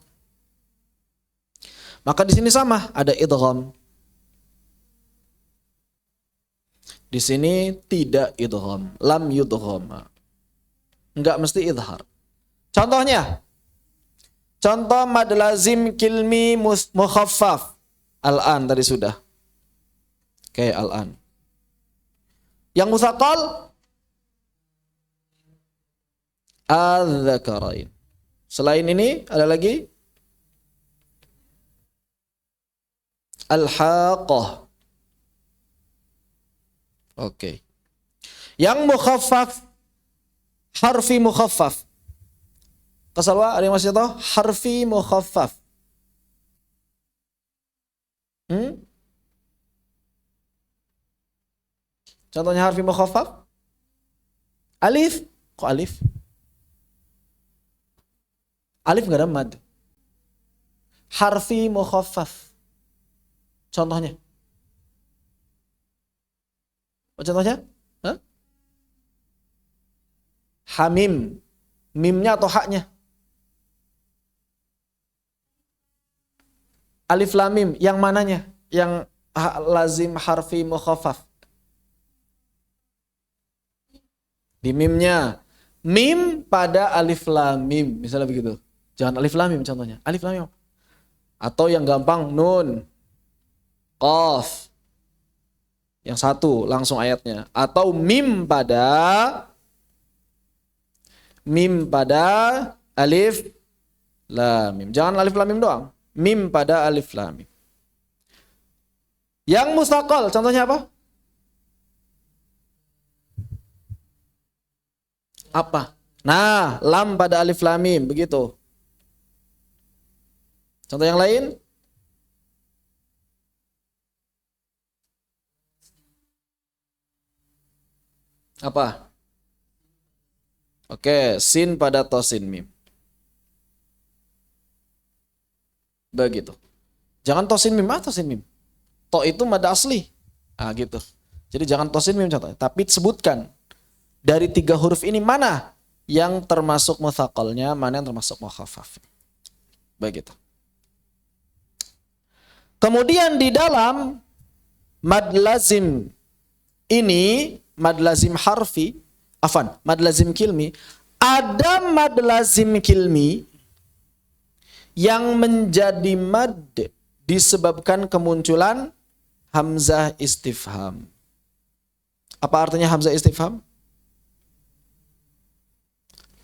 Maka di sini sama, ada idgham. Di sini tidak idgham, lam yudghama. Enggak mesti izhar. Contohnya, contoh mad lazim kilmi mukhaffaf. Al-an tadi sudah. Kayak al-an. Yang musaqqal adz-dzakarain. Selain ini ada lagi al-haqqah. Oke. Yang mukhaffaf, harfi mukhaffaf. Kesalwa, ada yang masih tahu? Harfi mukhaffaf. Contohnya harfi mukhaffaf? Alif. Kok alif? Alif nggak ada mad. Harfi mukhaffaf. Contohnya? Contohnya? Hah? Hamim. Mimnya atau haknya? Alif lam mim. Yang mananya? Yang lazim harfi mukhaffaf. Di mimnya. Mim pada alif lam mim. Misalnya begitu. Jangan alif lam mim contohnya. Alif lam mim. Atau yang gampang nun. Qaf. Yang satu langsung ayatnya. Atau mim pada alif lam mim. Jangan alif lam mim doang. Mim pada alif lam mim. Yang mustaqal contohnya apa? Apa? Nah, lam pada alif lam mim begitu. Contoh yang lain? Apa? Oke, sin pada tosin mim. Begitu. Jangan tosin mim, tosin mim. To itu mad asli. Ah gitu. Jadi jangan tosin mim contohnya, tapi sebutkan dari 3 huruf ini mana yang termasuk mutsaqalnya, mana yang termasuk mukhaffaf. Begitu. Kemudian di dalam mad lazim ini, mad lazim harfi, mad lazim kilmi, ada mad lazim kilmi yang menjadi mad disebabkan kemunculan hamzah istifham. Apa artinya hamzah istifham?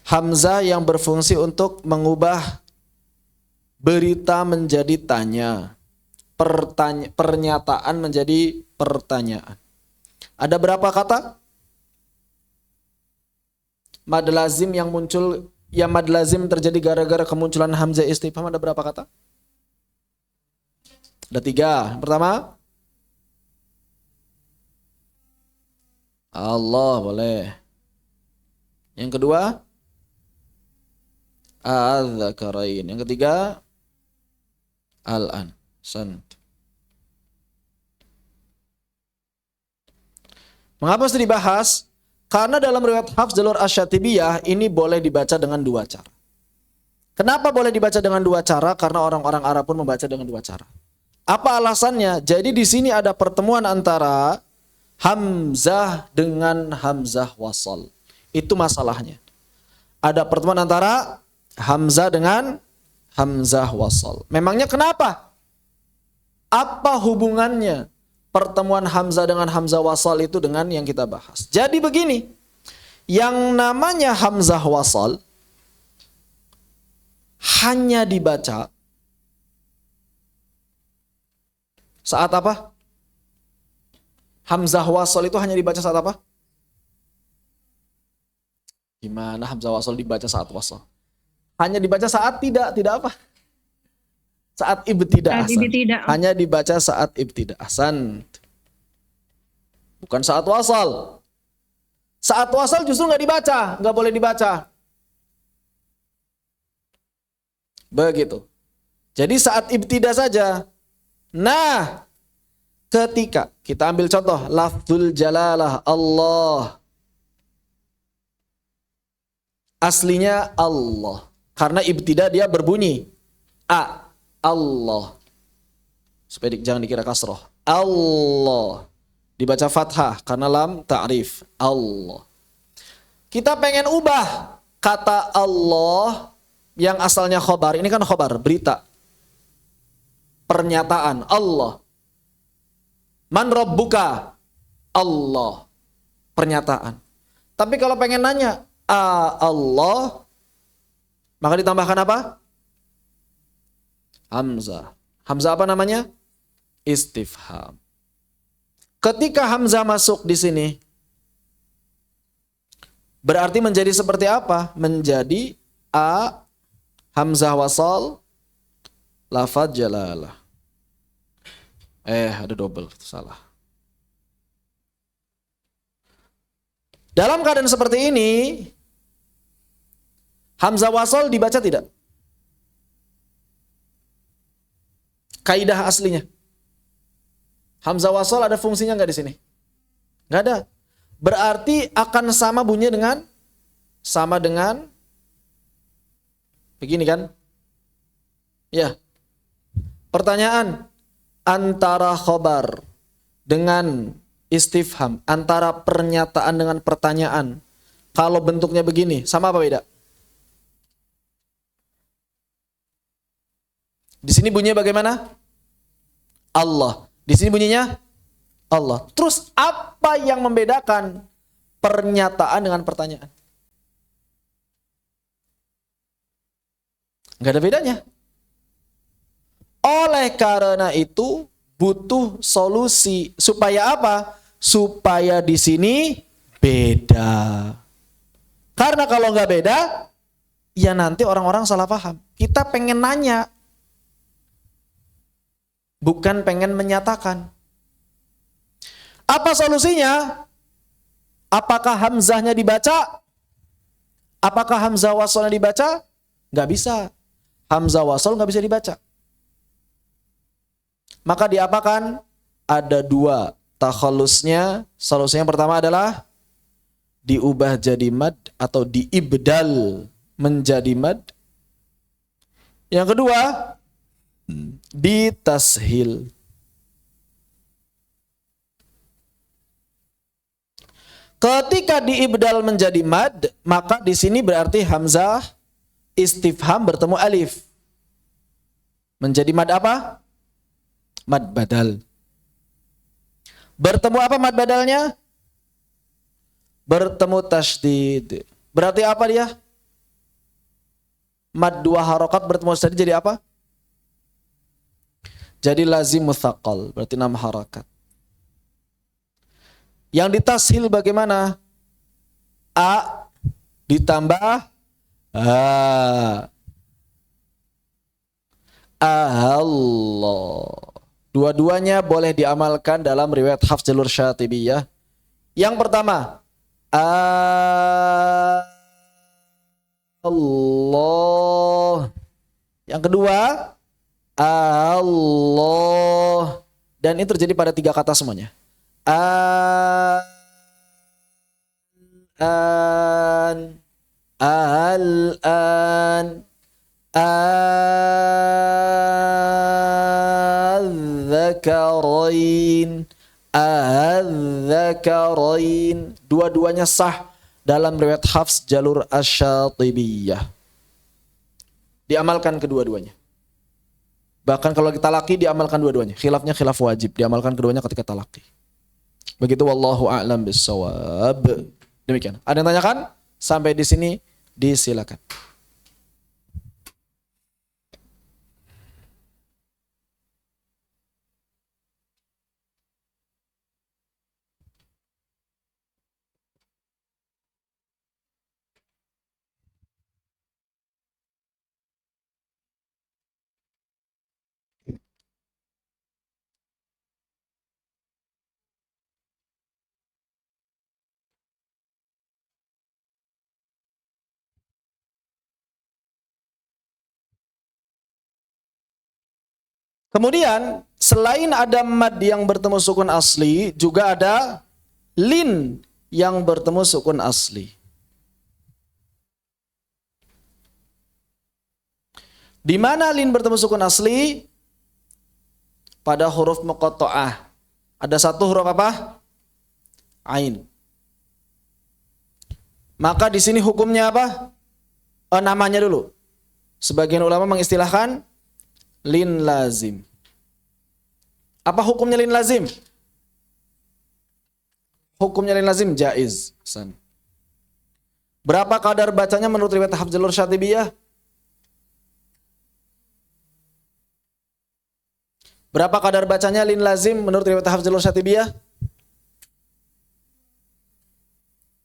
Hamzah yang berfungsi untuk mengubah berita menjadi tanya, pernyataan menjadi pertanyaan. Ada berapa kata? Mad lazim yang muncul, ya mad lazim terjadi gara-gara kemunculan hamzah istifham, ada berapa kata? Ada 3. Pertama, Allah boleh. Yang kedua, adzakarain. Yang ketiga, al-an. Mengapa harus dibahas? Karena dalam riwayat Hafs jalur Asy-Syatibiyah ini boleh dibaca dengan 2 cara. Kenapa boleh dibaca dengan 2 cara? Karena orang-orang Arab pun membaca dengan 2 cara. Apa alasannya? Jadi di sini ada pertemuan antara hamzah dengan hamzah wasal. Itu masalahnya. Ada pertemuan antara hamzah dengan hamzah wasal. Memangnya kenapa? Apa hubungannya pertemuan hamzah dengan hamzah wasal itu dengan yang kita bahas? Jadi begini, yang namanya hamzah wasal hanya dibaca saat apa? Hamzah wasal itu hanya dibaca saat apa? Gimana hamzah wasal dibaca saat wasal? Hanya dibaca saat tidak apa? Saat ibtidah. Hanya dibaca saat ibtidah. Ahsan. Bukan saat wasal. Saat wasal justru nggak dibaca, nggak boleh dibaca. Begitu. Jadi saat ibtidah saja. Nah, ketika kita ambil contoh lafzul jalalah Allah. Aslinya Allah. Karena ibtidah dia berbunyi A. Allah. Supaya jangan dikira kasroh. Allah. Dibaca fathah karena lam ta'rif. Allah. Kita pengen ubah kata Allah yang asalnya khobar. Ini kan khobar, berita. Pernyataan Allah. Man rabbuka? Allah. Pernyataan. Tapi kalau pengen nanya Allah, maka ditambahkan apa? Hamzah. Hamzah apa namanya? Istifham. Ketika hamzah masuk di sini, berarti menjadi seperti apa? Menjadi a hamzah wasal lafadz jalalah. Ada double, salah. Dalam keadaan seperti ini, hamzah wasal dibaca tidak? Kaidah aslinya. Hamzah wasal ada fungsinya nggak di sini? Nggak ada. Berarti akan sama bunyinya dengan begini kan? Ya. Pertanyaan antara khobar dengan istifham, antara pernyataan dengan pertanyaan, Kalau bentuknya begini, sama apa beda? Di sini bunyinya bagaimana? Allah. Di sini bunyinya Allah. Terus apa yang membedakan pernyataan dengan pertanyaan? Nggak ada bedanya. Oleh karena itu butuh solusi supaya apa? Supaya di sini beda. Karena kalau nggak beda, ya nanti orang-orang salah paham. Kita pengen nanya, bukan pengen menyatakan. Apa solusinya? Apakah hamzahnya dibaca? Apakah hamzah wasalnya dibaca? Nggak bisa. Hamzah wasal nggak bisa dibaca. Maka diapakan? Ada dua takhalusnya. Solusinya yang pertama adalah diubah jadi mad atau diibdal menjadi mad. Yang kedua, ditashil. Ketika diibdal menjadi mad, maka di sini berarti hamzah istifham bertemu alif. Menjadi mad apa? Mad badal. Bertemu apa mad badalnya? Bertemu tasydid. Berarti apa dia? Mad dua harokat bertemu tasydid jadi apa? Jadi lazim mutsaqal, berarti 6 harakat. Yang ditashil bagaimana? A ditambah A. Allah. Dua-duanya boleh diamalkan dalam riwayat Hafs jalur Syatibiyah. Yang pertama, Allah. Yang kedua, Allah. Dan ini terjadi pada 3 kata semuanya. Al-an, al-an, al-dzakarain, al-dzakarain. Dua-duanya sah dalam riwayat Hafs jalur Asy-Syatibiyah. Diamalkan kedua-duanya. Bahkan kalau kita talaqi diamalkan dua-duanya. Khilafnya khilaf wajib, diamalkan keduanya ketika talaqi. Begitu wallahu a'lam bissawab. Demikian. Ada yang tanyakan? Sampai di sini disilakan. Kemudian selain ada mad yang bertemu sukun asli, juga ada lin yang bertemu sukun asli. Di mana lin bertemu sukun asli? Pada huruf muqatta'ah. Ada satu huruf apa? Ain. Maka di sini hukumnya apa? Namanya dulu. Sebagian ulama mengistilahkan lin lazim. Apa hukumnya lin lazim? Hukumnya lin lazim jaiz. Berapa kadar bacanya menurut riwayat Hafs jalur Syatibiyah? Berapa kadar bacanya lin lazim menurut riwayat Hafs jalur Syatibiyah?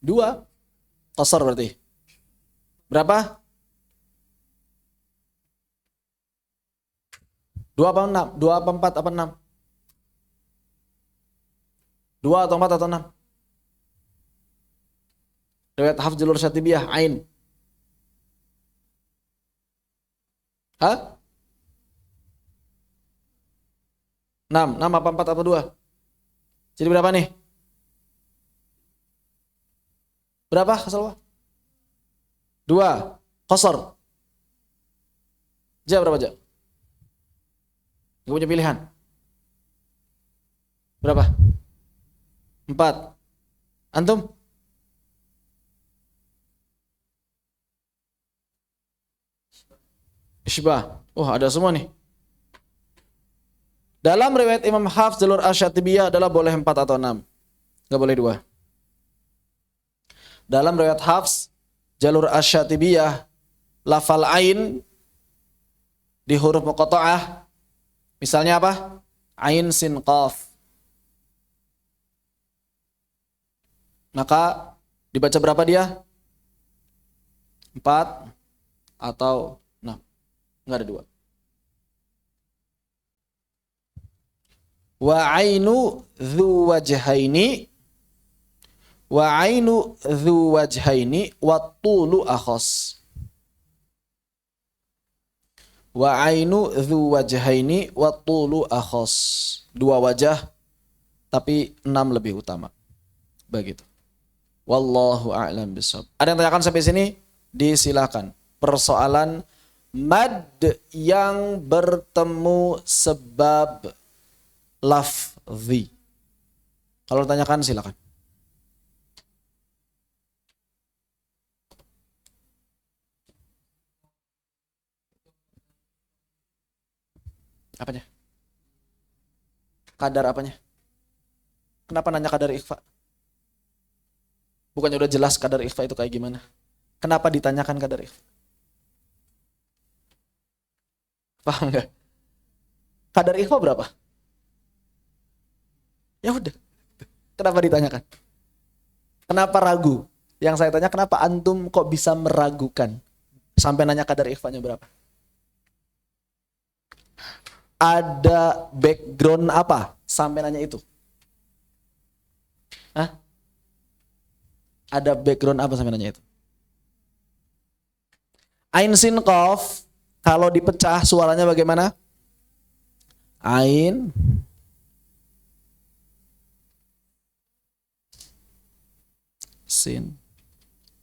2. Qasar berarti. Berapa? 2 apa 6? 2 apa 4 apa 6? 2 atau 4 atau 6? Riwayat Hafs jalur Syatibiyah ain. Hah? 6 apa 4 apa 2? Jadi berapa nih? Berapa Salwa? 2. Qasar. Ja berapa ja? Gak punya pilihan. Berapa? 4. Antum? Isybah. Ada semua nih. Dalam riwayat Imam Hafs jalur Asy-Syatibiyah adalah boleh 4 atau 6. Enggak boleh 2. Dalam riwayat Hafs jalur Asy-Syatibiyah lafal ain di huruf muqatta'ah misalnya apa? Ain sin qaf. Maka dibaca berapa dia? 4 atau 6. Enggak ada 2. Wa ainu dzu wajhaini wa tulu akhas. Wa ainu dzu wajhaini wa tulu akhas. 2 wajah tapi 6 lebih utama. Begitu. Wallahu a'lam bishawab. Ada yang tanyakan sampai sini? Disilakan. Persoalan mad yang bertemu sebab lafzi. Kalau ditanyakan silakan. Apanya? Kadar apanya? Kenapa nanya kadar ikhfa? Bukannya udah jelas kadar ikhfa itu kayak gimana? Kenapa ditanyakan kadar ikhfa? Paham nggak? Kadar ikhfa berapa? Ya udah. Kenapa ditanyakan? Kenapa ragu? Yang saya tanya kenapa antum kok bisa meragukan? Sampai nanya kadar ikhfanya berapa? Ada background apa sampai nanya itu? Hah? Ada background apa sampai nanya itu? Ain sin qaf kalau dipecah suaranya bagaimana? Ain sin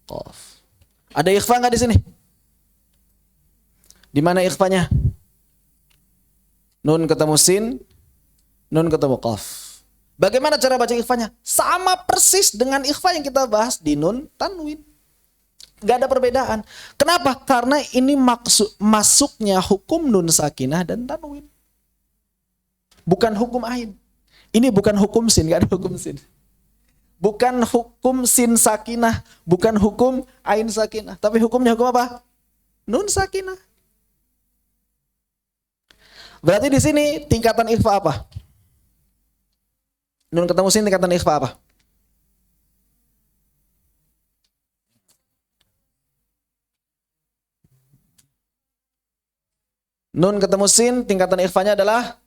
qaf. Ada ikhfa nggak di sini? Di mana ikhfanya? Nun ketemu sin, nun ketemu qaf. Bagaimana cara baca ikhfanya? Sama persis dengan ikhfa yang kita bahas di nun tanwin. Gak ada perbedaan. Kenapa? Karena ini masuknya hukum nun sakinah dan tanwin. Bukan hukum ain. Ini bukan hukum sin, gak ada hukum sin. Bukan hukum sin sakinah, bukan hukum ain sakinah. Tapi hukumnya hukum apa? Nun sakinah. Berarti di sini tingkatan ikhfa apa? Nun ketemu sin tingkatan ikhfa apa? Nun ketemu sin tingkatan ikhfanya adalah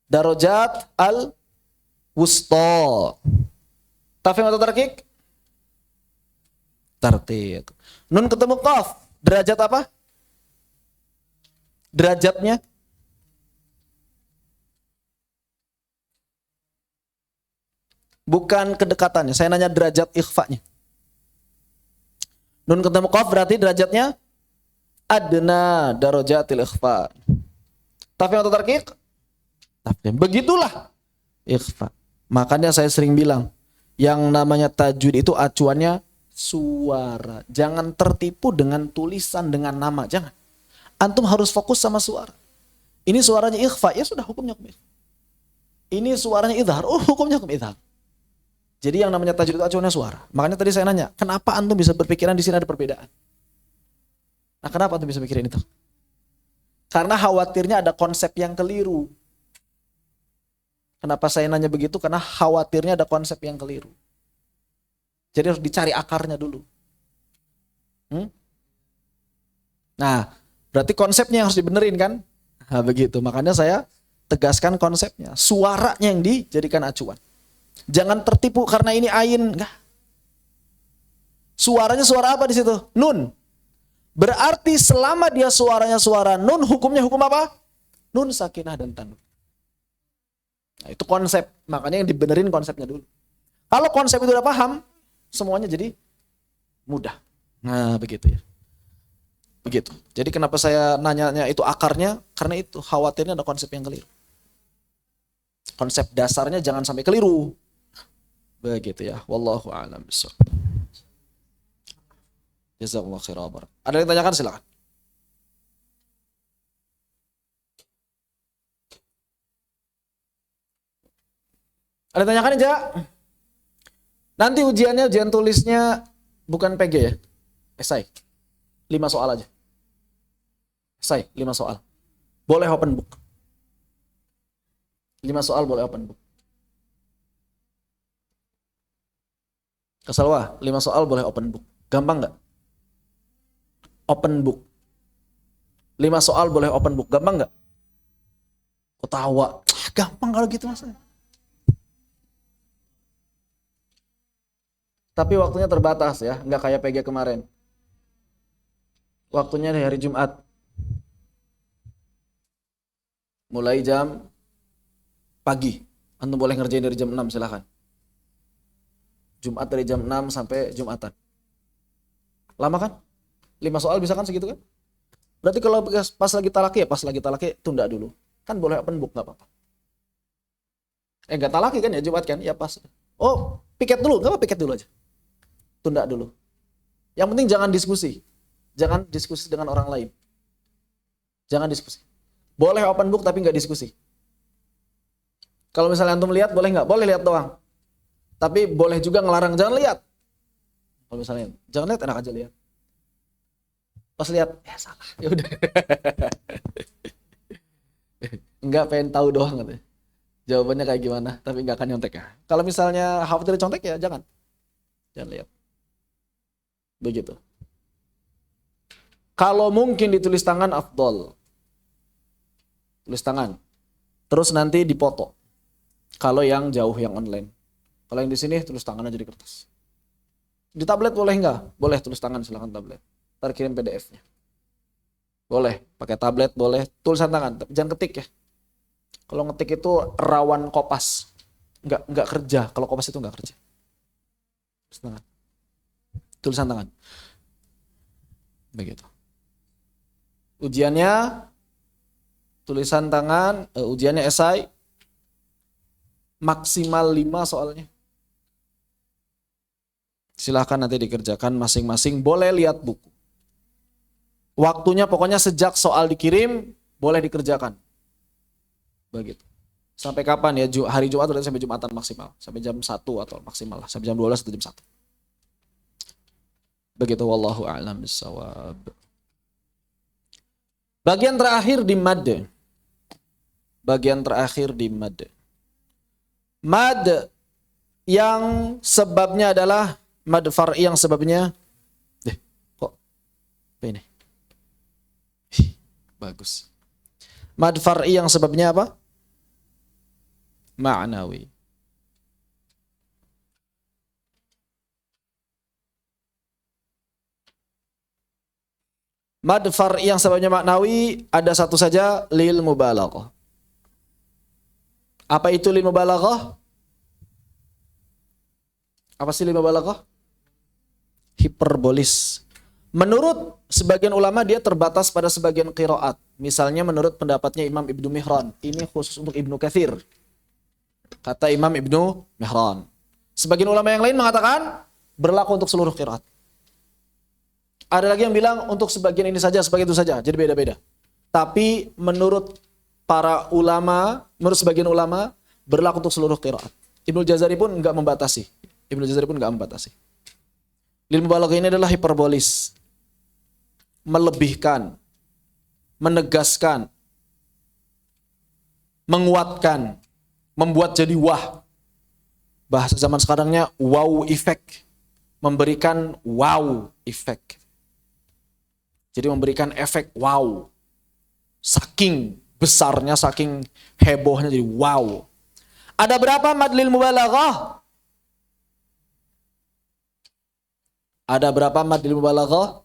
darajat al-wusta. Tafhim atau tarkik? Tarkik. Nun ketemu qaf, derajat apa? Derajatnya bukan kedekatannya, saya nanya derajat ikhfanya. Nun ketemu qaf berarti derajatnya adna darajatil ikhfa. Tafhim atau tarkik? Tafhim. Begitulah ikhfa. Makanya saya sering bilang, yang namanya tajwid itu acuannya suara. Jangan tertipu dengan tulisan, dengan nama, jangan. Antum harus fokus sama suara. Ini suaranya ikhfa, ya sudah hukumnya hukum ikhfa. Ini suaranya idhar, hukumnya hukum idhar. Jadi yang namanya tajwid itu acuannya suara. Makanya tadi saya nanya, kenapa antum bisa berpikiran di sini ada perbedaan? Nah, kenapa antum bisa mikirin itu? Karena khawatirnya ada konsep yang keliru. Kenapa saya nanya begitu? Karena khawatirnya ada konsep yang keliru. Jadi harus dicari akarnya dulu. Nah, berarti konsepnya harus dibenerin kan? Nah, begitu. Makanya saya tegaskan konsepnya. Suaranya yang dijadikan acuan. Jangan tertipu karena ini ain. Enggak. Suaranya suara apa di situ? Nun. Berarti selama dia suaranya suara nun, hukumnya hukum apa? Nun sakinah dan tanwin. Nah, itu konsep. Makanya yang dibenerin konsepnya dulu. Kalau konsep itu udah paham, semuanya jadi mudah. Nah, begitu ya. Begitu. Jadi kenapa saya nanyanya itu akarnya? Karena itu khawatirnya ada konsep yang keliru. Konsep dasarnya jangan sampai keliru. Begitu ya. Wallahu a'lam bishawab. Jazakumullah khairan. Ada yang tanyakan silakan. Ada yang tanyakan aja. Nanti ujian tulisnya bukan PG ya. Esai. 5 soal aja. Esai, 5 soal. Boleh open book. 5 soal boleh open book. Kesalwa, 5 soal boleh open book. Gampang nggak? Open book. 5 soal boleh open book. Gampang nggak? Ketawa. Gampang kalau gitu mas. Tapi waktunya terbatas ya, nggak kayak PG kemarin. Waktunya di hari Jumat. Mulai jam pagi. Antum boleh ngerjain dari jam 6 silahkan. Jumat dari jam 6 sampai Jumatan. Lama kan? 5 soal bisa kan segitu kan? Berarti kalau pas lagi talaki tunda dulu. Kan boleh open book, nggak apa-apa. Nggak talaki kan ya Jumat kan? Ya pas. Oh, piket dulu, nggak apa piket dulu aja. Tunda dulu. Yang penting jangan diskusi. Jangan diskusi dengan orang lain. Jangan diskusi. Boleh open book tapi nggak diskusi. Kalau misalnya antum lihat boleh nggak? Boleh lihat doang. Tapi boleh juga ngelarang, jangan lihat. Kalau misalnya, jangan lihat, enak aja lihat. Pas lihat, salah. Ya udah. Enggak, pengen tahu doang katanya. Jawabannya kayak gimana, tapi enggak akan nyontek ya. Kalau misalnya khawatir contek ya jangan. Jangan lihat. Begitu. Kalau mungkin ditulis tangan afdol. Tulis tangan. Terus nanti dipoto. Kalau yang jauh, yang online. Kalau yang di sini tulis tangan aja di kertas. Di tablet boleh nggak? Boleh tulis tangan, silakan tablet. Ntar kirim PDF-nya. Boleh, pakai tablet boleh, tulisan tangan, tapi jangan ketik ya. Kalau ngetik itu rawan kopas, nggak kerja. Kalau kopas itu nggak kerja. Tulisan tangan. Begitu. Ujiannya tulisan tangan, ujiannya esai maksimal 5 soalnya. Silahkan nanti dikerjakan masing-masing. Boleh lihat buku. Waktunya pokoknya sejak soal dikirim, boleh dikerjakan. Begitu. Sampai kapan ya? Hari Jumat berarti sampai Jumatan maksimal. Sampai jam 1 atau maksimal lah. Sampai jam 12 atau jam 1. Begitu. Wallahu a'lam bishawab. Bagian terakhir di mad. Bagian terakhir di mad. Mad yang sebabnya adalah mad far'i yang sebabnya kok apa ini? Bagus. Mad far'i yang sebabnya apa? Ma'nawi. Mad far'i yang sebabnya maknawi ada satu saja, lil mubalaghah. Apa itu lil mubalaghah? Apa sih lil mubalaghah? Hiperbolis. Menurut sebagian ulama dia terbatas pada sebagian qiraat. Misalnya menurut pendapatnya Imam Ibnu Mihran. Ini khusus untuk Ibnu Katsir. Kata Imam Ibnu Mihran. Sebagian ulama yang lain mengatakan berlaku untuk seluruh qiraat. Ada lagi yang bilang untuk sebagian ini saja, sebagian itu saja. Jadi beda-beda. Tapi menurut para ulama, menurut sebagian ulama berlaku untuk seluruh qiraat. Ibnu Jazari pun enggak membatasi. Lil mubalaghah ini adalah hiperbolis. Melebihkan, menegaskan, menguatkan, membuat jadi wah. Bahasa zaman sekarangnya wow effect. Memberikan wow effect. Jadi memberikan efek wow. Saking besarnya, saking hebohnya jadi wow. Ada berapa mad lil mubalaghah? Ada berapa mad lil mubalaghah?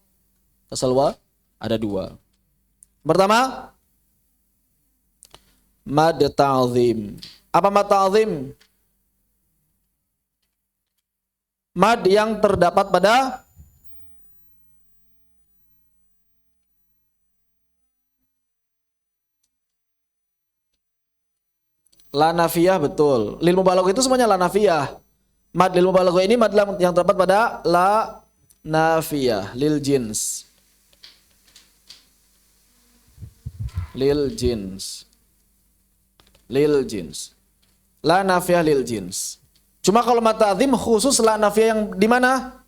Kesalwa? Ada 2. Pertama, mad ta'zim. Apa mad ta'zim? Mad yang terdapat pada la nafiyah, betul. Lil mubalaghah itu semuanya la nafiyah. Mad lil mubalaghah ini mad yang terdapat pada la nafiyah lil jins. Lil jins. Lil jins. La nafiyah lil jins. Cuma kalau mad ta'dzim khusus la nafiyah yang di mana?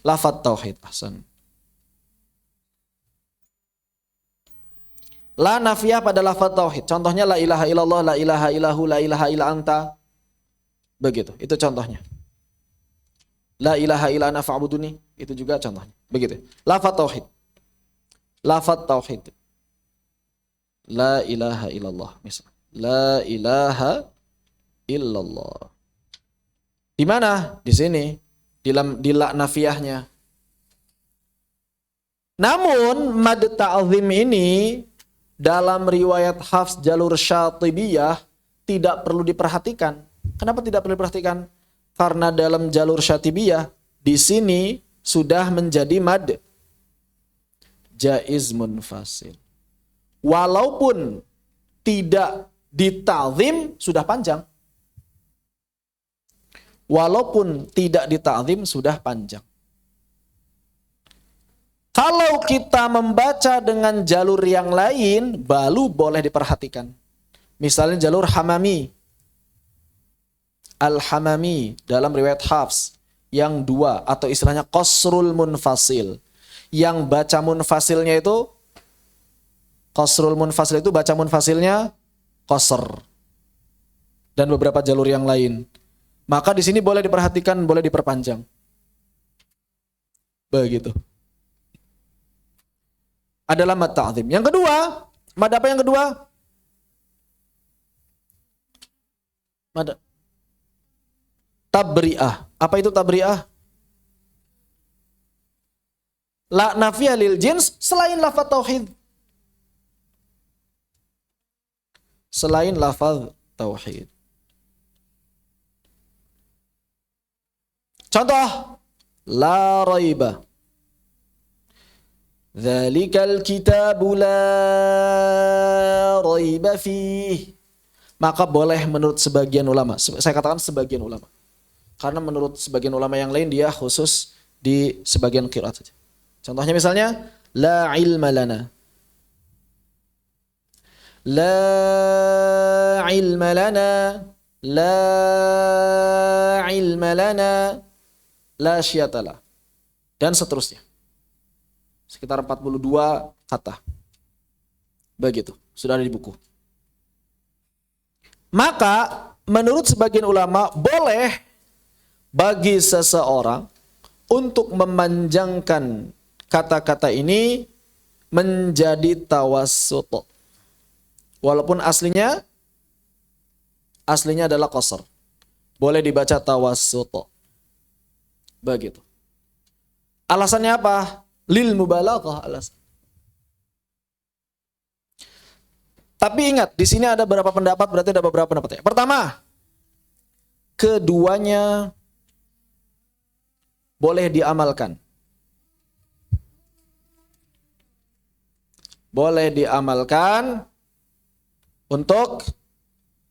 Lafadz tauhid. Ahsan. La nafiyah pada lafadz tauhid. Contohnya la ilaha illallah, la ilaha illahu, la ilaha illa anta. Begitu. Itu contohnya. La ilaha illa ana fa'buduni. Itu juga contohnya. Begitu. Lafadz tauhid. Lafadz tauhid. La ilaha illallah. Misal. La ilaha illallah. Di mana? Di sini. Di la nafiyahnya. Namun mad ta'zim ini dalam riwayat Hafs jalur Syatibiyah tidak perlu diperhatikan. Kenapa tidak perlu diperhatikan? Karena dalam jalur Syatibiyah di sini sudah menjadi mad jaiz munfasil. Walaupun tidak dita'zim sudah panjang. Walaupun tidak dita'zim sudah panjang. Kalau kita membaca dengan jalur yang lain, baru boleh diperhatikan. Misalnya jalur Hamami. Al-Hamami dalam riwayat Hafs yang dua atau istilahnya qasrul munfasil. Yang baca munfasilnya itu qasrul munfasil itu baca munfasilnya qasr. Dan beberapa jalur yang lain. Maka di sini boleh diperhatikan, boleh diperpanjang. Begitu. Adalah mad ta'zim. Yang kedua, mad apa yang kedua? Mad tabri'ah. Apa itu tabri'ah? La nafiyah lil jins selain lafaz tauhid. Selain lafaz tauhid. Contoh, la raiba. Dzalikal kitabu la raiba fih. Maka boleh menurut sebagian ulama. Saya katakan sebagian ulama. Karena menurut sebagian ulama yang lain dia khusus di sebagian qiraat saja. Contohnya misalnya la ilma lana. La ilma lana. La ilma lana. La syiyatala. Dan seterusnya. Sekitar 42 kata. Begitu. Sudah ada di buku. Maka menurut sebagian ulama boleh bagi seseorang untuk memanjangkan kata-kata ini menjadi tawassut. Walaupun aslinya adalah qasr. Boleh dibaca tawassut. Begitu. Alasannya apa? Lil mubalaghah alasan. Tapi ingat, di sini ada beberapa pendapat, berarti ada beberapa pendapat. Pertama, keduanya boleh diamalkan. Boleh diamalkan untuk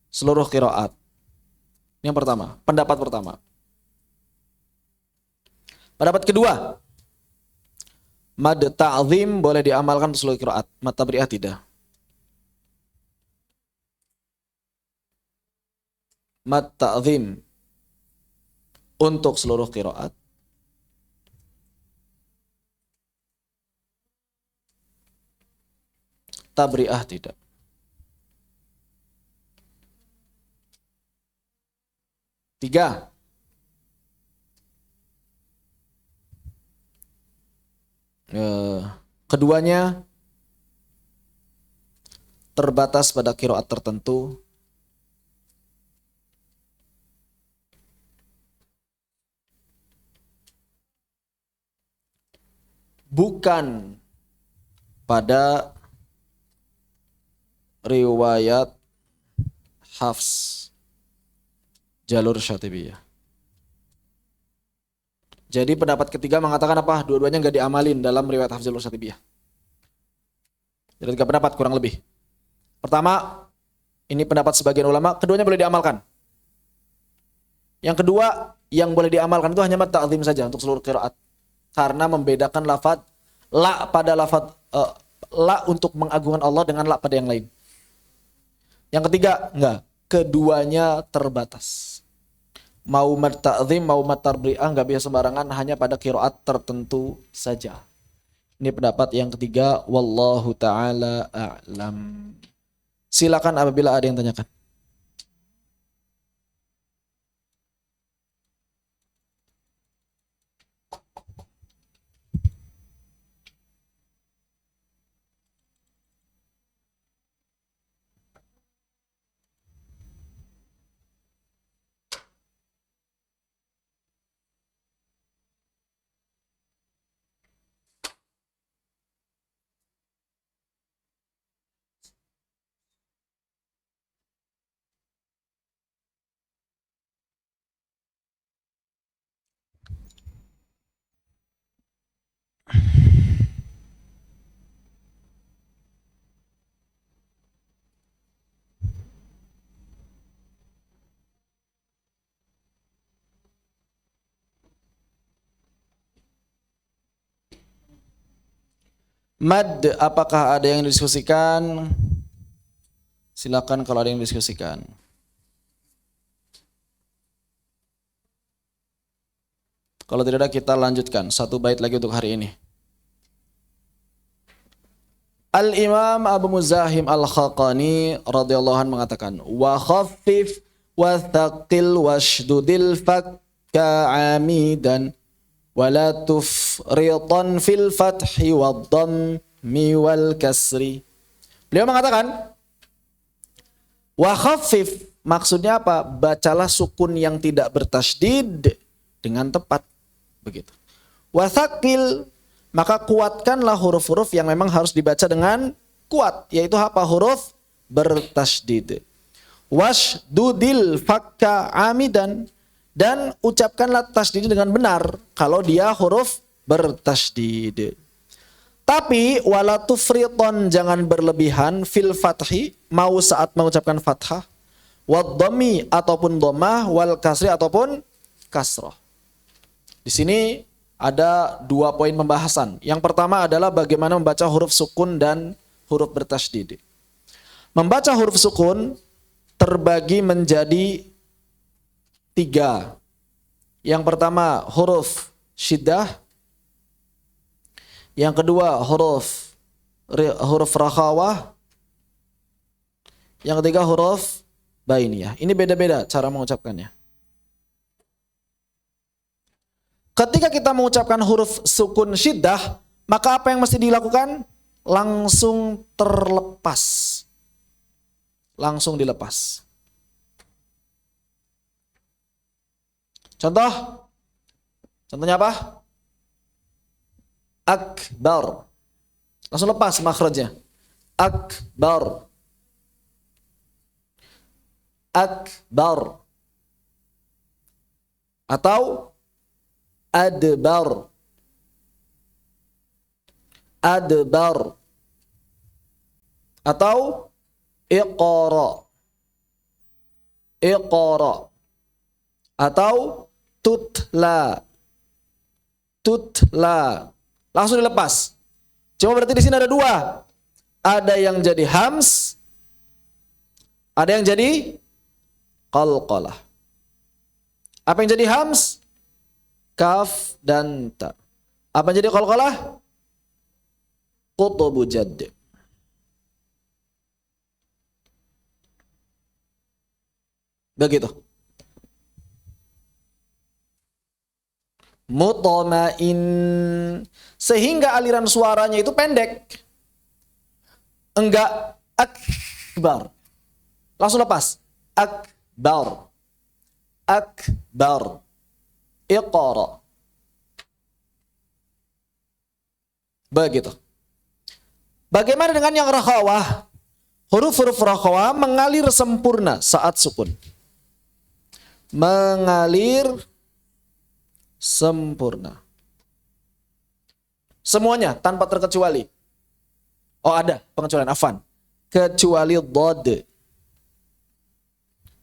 seluruh qiraat. Yang pertama, pendapat pertama. Pendapat kedua, mad ta'zim boleh diamalkan untuk seluruh qiraat, mad tabri'ah tidak. Mad ta'zim untuk seluruh qiraat, tabri'ah tidak. Tiga, keduanya terbatas pada qiraat tertentu. Bukan pada riwayat Hafs jalur Syatibiyah. Jadi pendapat ketiga mengatakan apa? Dua-duanya nggak diamalin dalam riwayat Hafs jalur Syatibiyah. Jadi tiga pendapat kurang lebih. Pertama, ini pendapat sebagian ulama, keduanya boleh diamalkan. Yang kedua, yang boleh diamalkan itu hanya mat ta'zim saja untuk seluruh qiraat. Karena membedakan lafaz la pada lafaz la untuk mengagungkan Allah dengan la pada yang lain. Yang ketiga, enggak. Keduanya terbatas. Mau mat ta'zim, mau mat tarbi'ah enggak bisa sembarangan, hanya pada qiraat tertentu saja. Ini pendapat yang ketiga, wallahu taala a'lam. Silakan apabila ada yang tanyakan. Mad, apakah ada yang didiskusikan? Silakan kalau ada yang didiskusikan. Kalau tidak ada, kita lanjutkan satu bait lagi untuk hari ini. Al-Imam Abu Muzahim Al-Khaqani radhiyallahu anhu mengatakan, wa khaffif wa thaqil washdudil fakka amidan wa la tufritan fil fathi wad dhammi wal kasri. Beliau mengatakan, wa khaffif, maksudnya apa? Bacalah sukun yang tidak bertasydid dengan tepat, begitu. Wa thaqil, maka kuatkanlah huruf-huruf yang memang harus dibaca dengan kuat, yaitu apa? Huruf bertasydid. Washdudil fakka amidan, dan ucapkanlah tasydid dengan benar kalau dia huruf bertasydid. Tapi wala tufriton, jangan berlebihan fil fathi, mau saat mengucapkan fathah, wad dhammi ataupun dhammah, wal kasri ataupun kasrah. Di sini ada dua poin pembahasan. Yang pertama adalah bagaimana membaca huruf sukun dan huruf bertasydid. Membaca huruf sukun terbagi menjadi tiga. Yang pertama huruf syiddah. Yang kedua huruf rakhawah. Yang ketiga huruf bainiyah. Ini beda-beda cara mengucapkannya. Ketika kita mengucapkan huruf sukun syiddah, maka apa yang mesti dilakukan? Langsung terlepas. Langsung dilepas. Contohnya apa? Akbar. Langsung lepas makhrajnya. Akbar. Akbar. Atau adbar. Adbar. Atau iqra. Iqra. Atau tutla. Tutla. Langsung dilepas. Cuma berarti di sini ada dua. Ada yang jadi hams, ada yang jadi qalqalah. Apa yang jadi hams? Kaf dan ta. Apa yang jadi qalqalah? Qutubu jadd. Begitu. Mutma'in, sehingga aliran suaranya itu pendek, enggak akbar, langsung lepas. Akbar, akbar, iqra. Begitu. Bagaimana dengan yang rakhawah? Huruf-huruf rakhawah mengalir sempurna saat sukun. Mengalir sempurna. Semuanya tanpa terkecuali. Oh, ada pengecualian, afan. Kecuali dhad.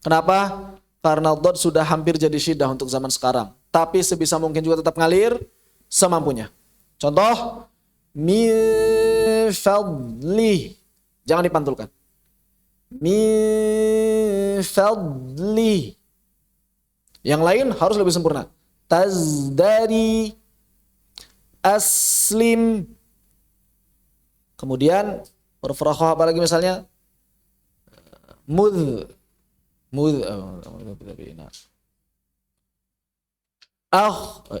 Kenapa? karena dot sudah hampir jadi syiddah untuk zaman sekarang. Tapi sebisa mungkin juga tetap ngalir semampunya. Contoh, min fadli. Jangan dipantulkan. Min fadli. Yang lain harus lebih sempurna. Tazdari, aslim. Kemudian huruf rokhah apa lagi misalnya? Mudh.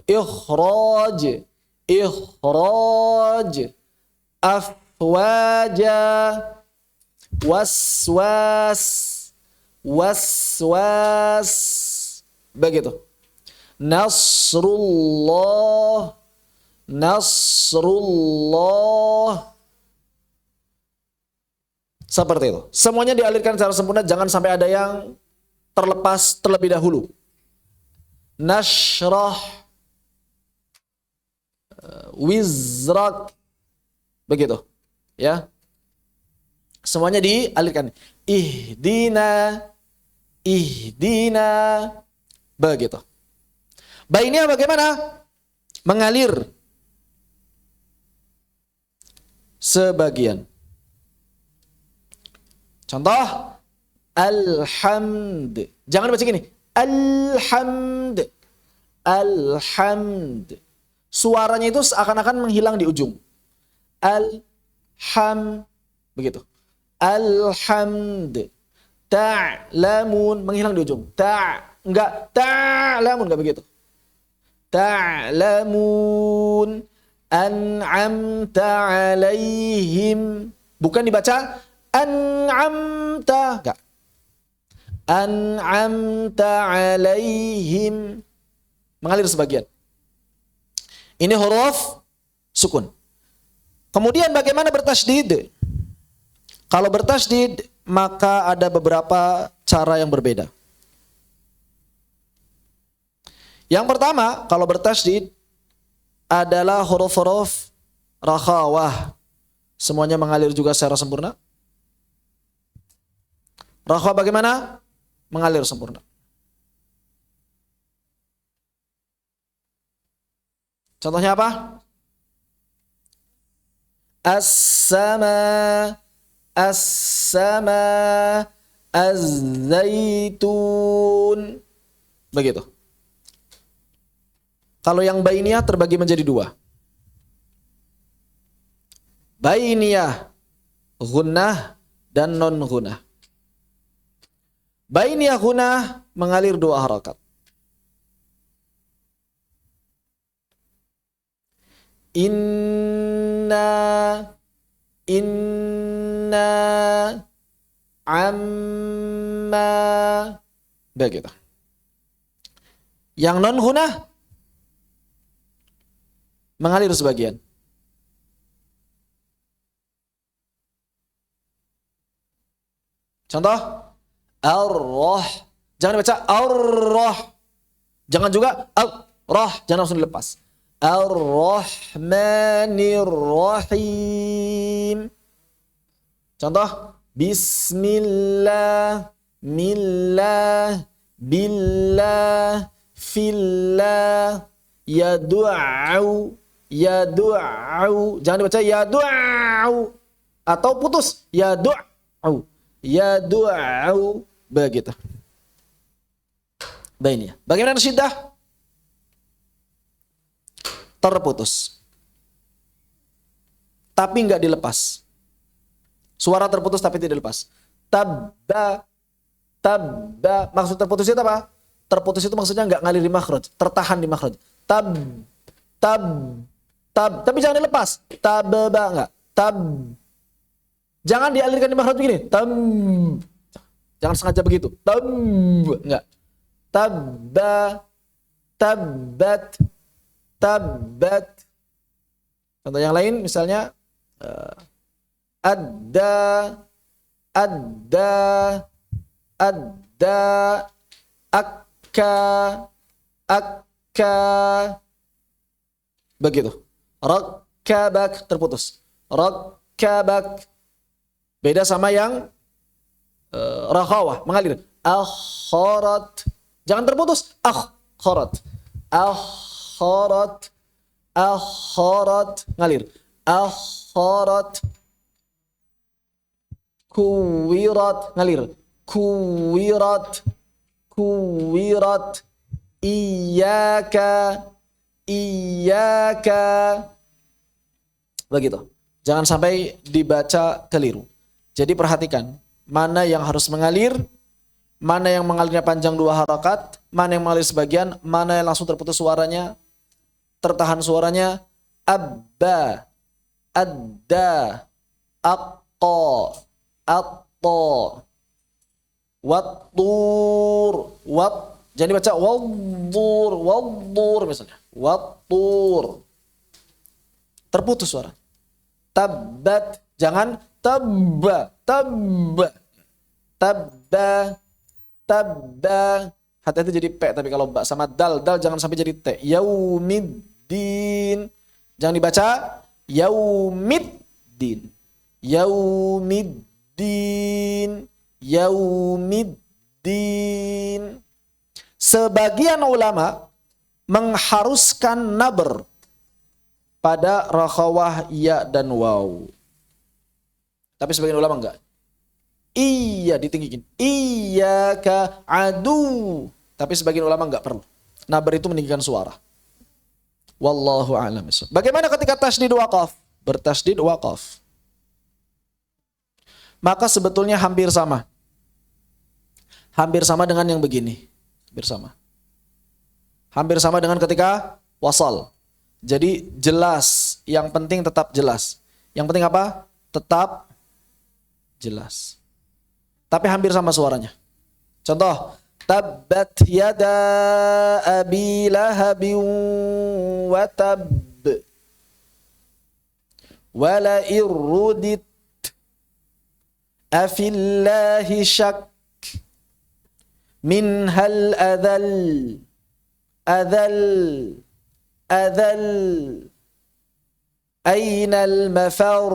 Ikhraj, afwaja, waswas, begitu. Nasrullah, seperti itu. Semuanya dialirkan secara sempurna, jangan sampai ada yang terlepas terlebih dahulu. Nashrah, wizrak, begitu, ya. Semuanya dialirkan. Ihdina, begitu. Bainnya bagaimana? Mengalir sebagian. Contoh, alhamd. Jangan baca gini. Alhamd. Suaranya itu seakan-akan menghilang di ujung. Begitu. Alhamd. Ta'lamun menghilang di ujung. Enggak begitu. Ta'lamun an'amta 'alaihim. Bukan dibaca an'amta, enggak. An'amta 'alaihim. Mengalir sebagian. Ini huruf sukun. Kemudian bagaimana bertasydid? Kalau bertasydid maka ada beberapa cara yang berbeda. Yang pertama, kalau bertasydid adalah huruf-huruf rakhawah. Semuanya mengalir juga secara sempurna. Rakhawah bagaimana? Mengalir sempurna. Contohnya apa? As-sama, az-zaitun. Begitu. Kalau yang bainiyah terbagi menjadi dua. Bainiyah gunnah dan non gunnah. Bainiyah gunnah mengalir dua harakat. Inna amma, begitu. Yang non gunnah mengalir sebagian. Contoh, ar-rah. Jangan baca ar-rah. Jangan juga ar-rah, jangan langsung dilepas. Ar-Rahmanir Rahim. Contoh, Bismillah, millah, billah, fillah, yadu'au. Jangan dibaca yadu'au atau putus yadu'au. Begitu. Bainiyah. Bagaimana syiddah? Terputus. Tapi enggak dilepas. Suara terputus tapi tidak dilepas. Tabba. Maksud terputus itu apa? Terputus itu maksudnya enggak ngalir di makhraj, tertahan di makhraj. Tab. Tapi jangan dilepas. Tabba enggak. Jangan dialirkan di makhraj begini. Jangan sengaja begitu. Enggak. Tabbat. Contoh yang lain misalnya adda, akka, begitu. Rakkabak terputus. Rakkabak beda sama yang rakhawah mengalir. akharat. Jangan terputus. Akharat. Akharat. Akharat. Ngalir. Akharat. Kuwirat. Ngalir. Kuwirat. Kuwirat. Iyaka. Iyaka. Begitu. Jangan sampai dibaca keliru. Jadi perhatikan. Mana yang harus mengalir, mana yang mengalirnya panjang 2 harakat, mana yang mengalir sebagian, mana yang langsung terputus suaranya, tertahan suaranya. Abba, adda, aqqa, atta, wattur, jangan dibaca waddur misalnya. Wattur. Terputus suara. Tabbat, jangan tabba, tabba, tabba, tabba. Hati-hati jadi P, tapi kalau ba sama dal jangan sampai jadi T. Yaumiddin. Jangan dibaca yaumiddin. Yaumiddin. Yaumiddin. Sebagian ulama mengharuskan nabr pada rakhawah ya dan waw. Tapi sebagian ulama enggak. Iya ditinggikan. Iyyaka adu. Tapi sebagian ulama enggak perlu. Nabr itu meninggikan suara. Wallahu a'lam. Bagaimana ketika tasydid waqaf? Bertasydid waqaf. Maka sebetulnya hampir sama. Hampir sama dengan yang begini. Hampir sama. Hampir sama dengan ketika wasal. Jadi jelas. Yang penting tetap jelas. Yang penting apa? Tetap jelas. Tapi hampir sama suaranya. Contoh, tabbat yada abi lahabin wa tab wala irrudit afillahi syak min hal adhal adhal adhal aynal mafar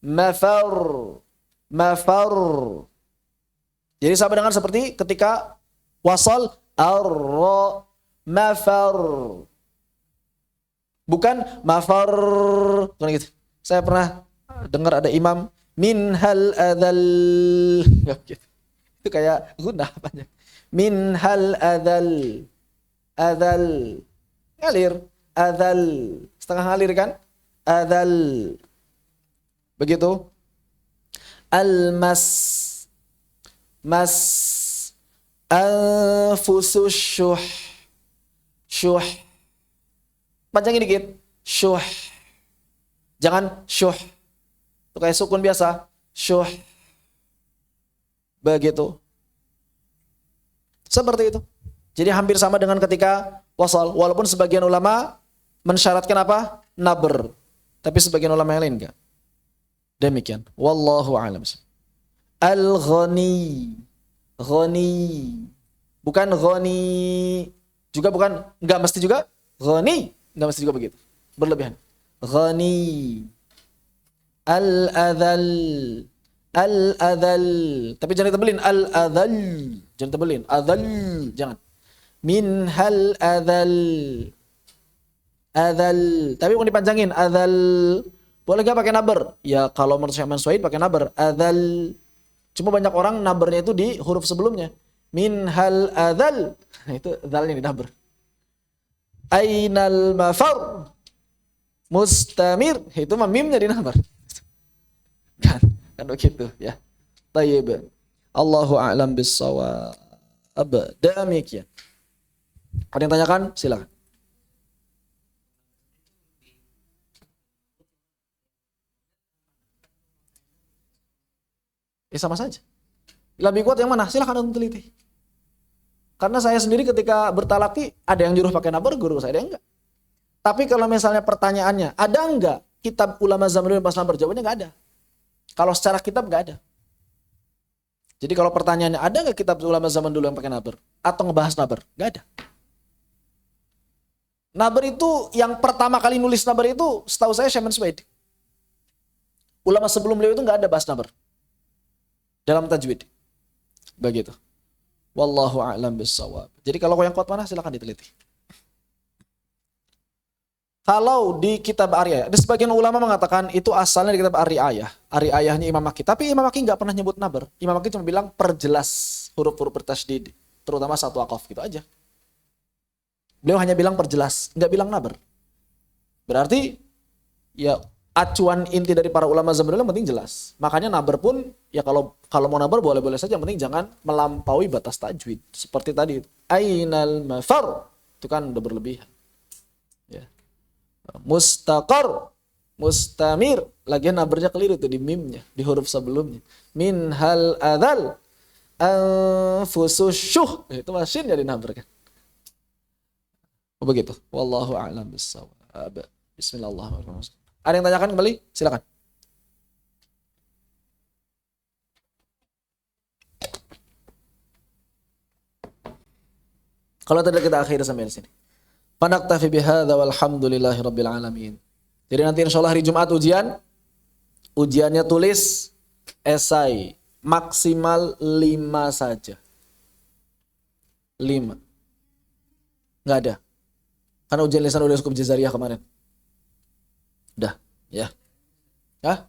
mafar mafar. Jadi sama dengan seperti ketika wasal ar-ra mafar. Bukan mafar. Bukan gitu. Saya pernah dengar ada imam minhal adzal. Itu kayak gunah panjang. Minhal adzal. Adzal. Ngalir. Adzal. Setengah ngalir kan? Adzal. Begitu. Al-mas. Mas. Anfusus syuh. Syuh. Panjangin dikit. Syuh. Jangan syuh. Itu kayak sukun biasa. Syuh. Begitu. Seperti itu. Jadi hampir sama dengan ketika wasal. Walaupun sebagian ulama mensyaratkan apa? Nabr. Tapi sebagian ulama yang lain enggak. Demikian. Wallahu a'lam. Al-ghani. Ghani. Bukan ghani. Juga bukan. Enggak mesti juga. Ghani. Enggak mesti juga begitu. Berlebihan. Ghani. Al-adhal. Al-adhal. Tapi jangan ditebelin. Al-adhal. Jangan tebelin. Adhal. Jangan. Minhal adhal. Adhal. Tapi bukan dipanjangin. Adhal. Boleh gak pakai naber? Ya kalau menurut Syekh Suhaid pakai naber. Adzal. Cuma banyak orang nabernya itu di huruf sebelumnya. Minhal adzal. Nah itu dzalnya di naber. Ainal mafar. Mustamir. Itu mah mimnya di naber. Kan begitu ya. Tayyib. Allahu a'lam bis-shawab. Demikian. Ada yang tanyakan? Silakan. Sama saja. Lebih kuat yang mana? Silahkan untuk teliti. Karena saya sendiri ketika bertalaki, ada yang nyuruh pakai nabar, guru saya ada yang enggak. Tapi kalau misalnya pertanyaannya, ada enggak kitab ulama zaman dulu pas nabar? Jawabannya enggak ada. Kalau secara kitab enggak ada. Jadi kalau pertanyaannya, ada enggak kitab ulama zaman dulu yang pakai nabar? Atau ngebahas nabar? Enggak ada. Nabar itu, yang pertama kali nulis nabar itu, setahu saya Syekh Suhaid. Ulama sebelum beliau itu enggak ada bahas nabar dalam tajwid. Begitu. Wallahu a'lam bissawab. Jadi kalau yang kuat mana silakan diteliti. Kalau di kitab Ar-Ri'ayah, ada sebagian ulama mengatakan itu asalnya di kitab Ar-Ri'ayah. Ar-Ri'ayahnya Imam Makki. Tapi Imam Makki nggak pernah nyebut nabar. Imam Makki cuma bilang perjelas huruf-huruf bertasydid, terutama satu waqaf gitu aja. Beliau hanya bilang perjelas, nggak bilang nabar. Berarti ya acuan inti dari para ulama zaman dulu yang penting jelas. Makanya nabar pun ya kalau mau nabar boleh-boleh saja, yang penting jangan melampaui batas tajwid. Seperti tadi, ainal mafar, itu kan udah berlebihan. Ya. Mustaqar, mustamir, lagian nabarnya keliru tuh di mimnya, di huruf sebelumnya. Min hal adal anfususyuh, itu masih jadi nabar kan. Begitu. Wallahu a'lam bissawab. Bismillahirrahmanirrahim. Ada yang tanyakan kembali? Silakan. Kalau tidak kita akhiri sampai di sini. Fanaktafi bihadza walhamdulillahi rabbil alamin. Jadi nanti insyaallah hari Jumat ujiannya tulis esai maksimal 5 saja. 5. Enggak ada. Karena ujian lisan udah cukup jazariyah kemarin. Udah, ya. Hah?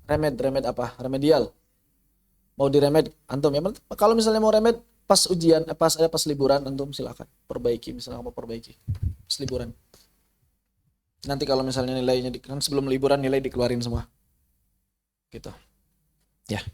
Remed apa? Remedial. Mau diremed antum ya. Kalau misalnya mau remed pas ujian, pas liburan antum silakan perbaiki, misalnya mau perbaiki pas liburan. Nanti kalau misalnya nilainya kan sebelum liburan nilai dikeluarin semua. Gitu. Ya.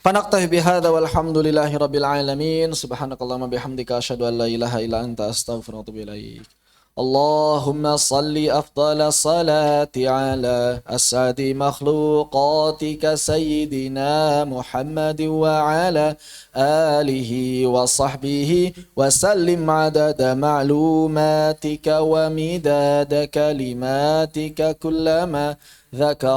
Fanaqtahi bihadza walhamdulillahi rabbil alamin. Subhanakallahumma bihamdika asyhadu an la ilaha illa anta astaghfiruka wa atubu ilaik. Allahumma salli afdala salati ala as'adi makhluqatika sayyidina Muhammad wa ala alihi wa sahbihi wa sallim adada ma'lumatika wa midada kalimatika kullama dhakar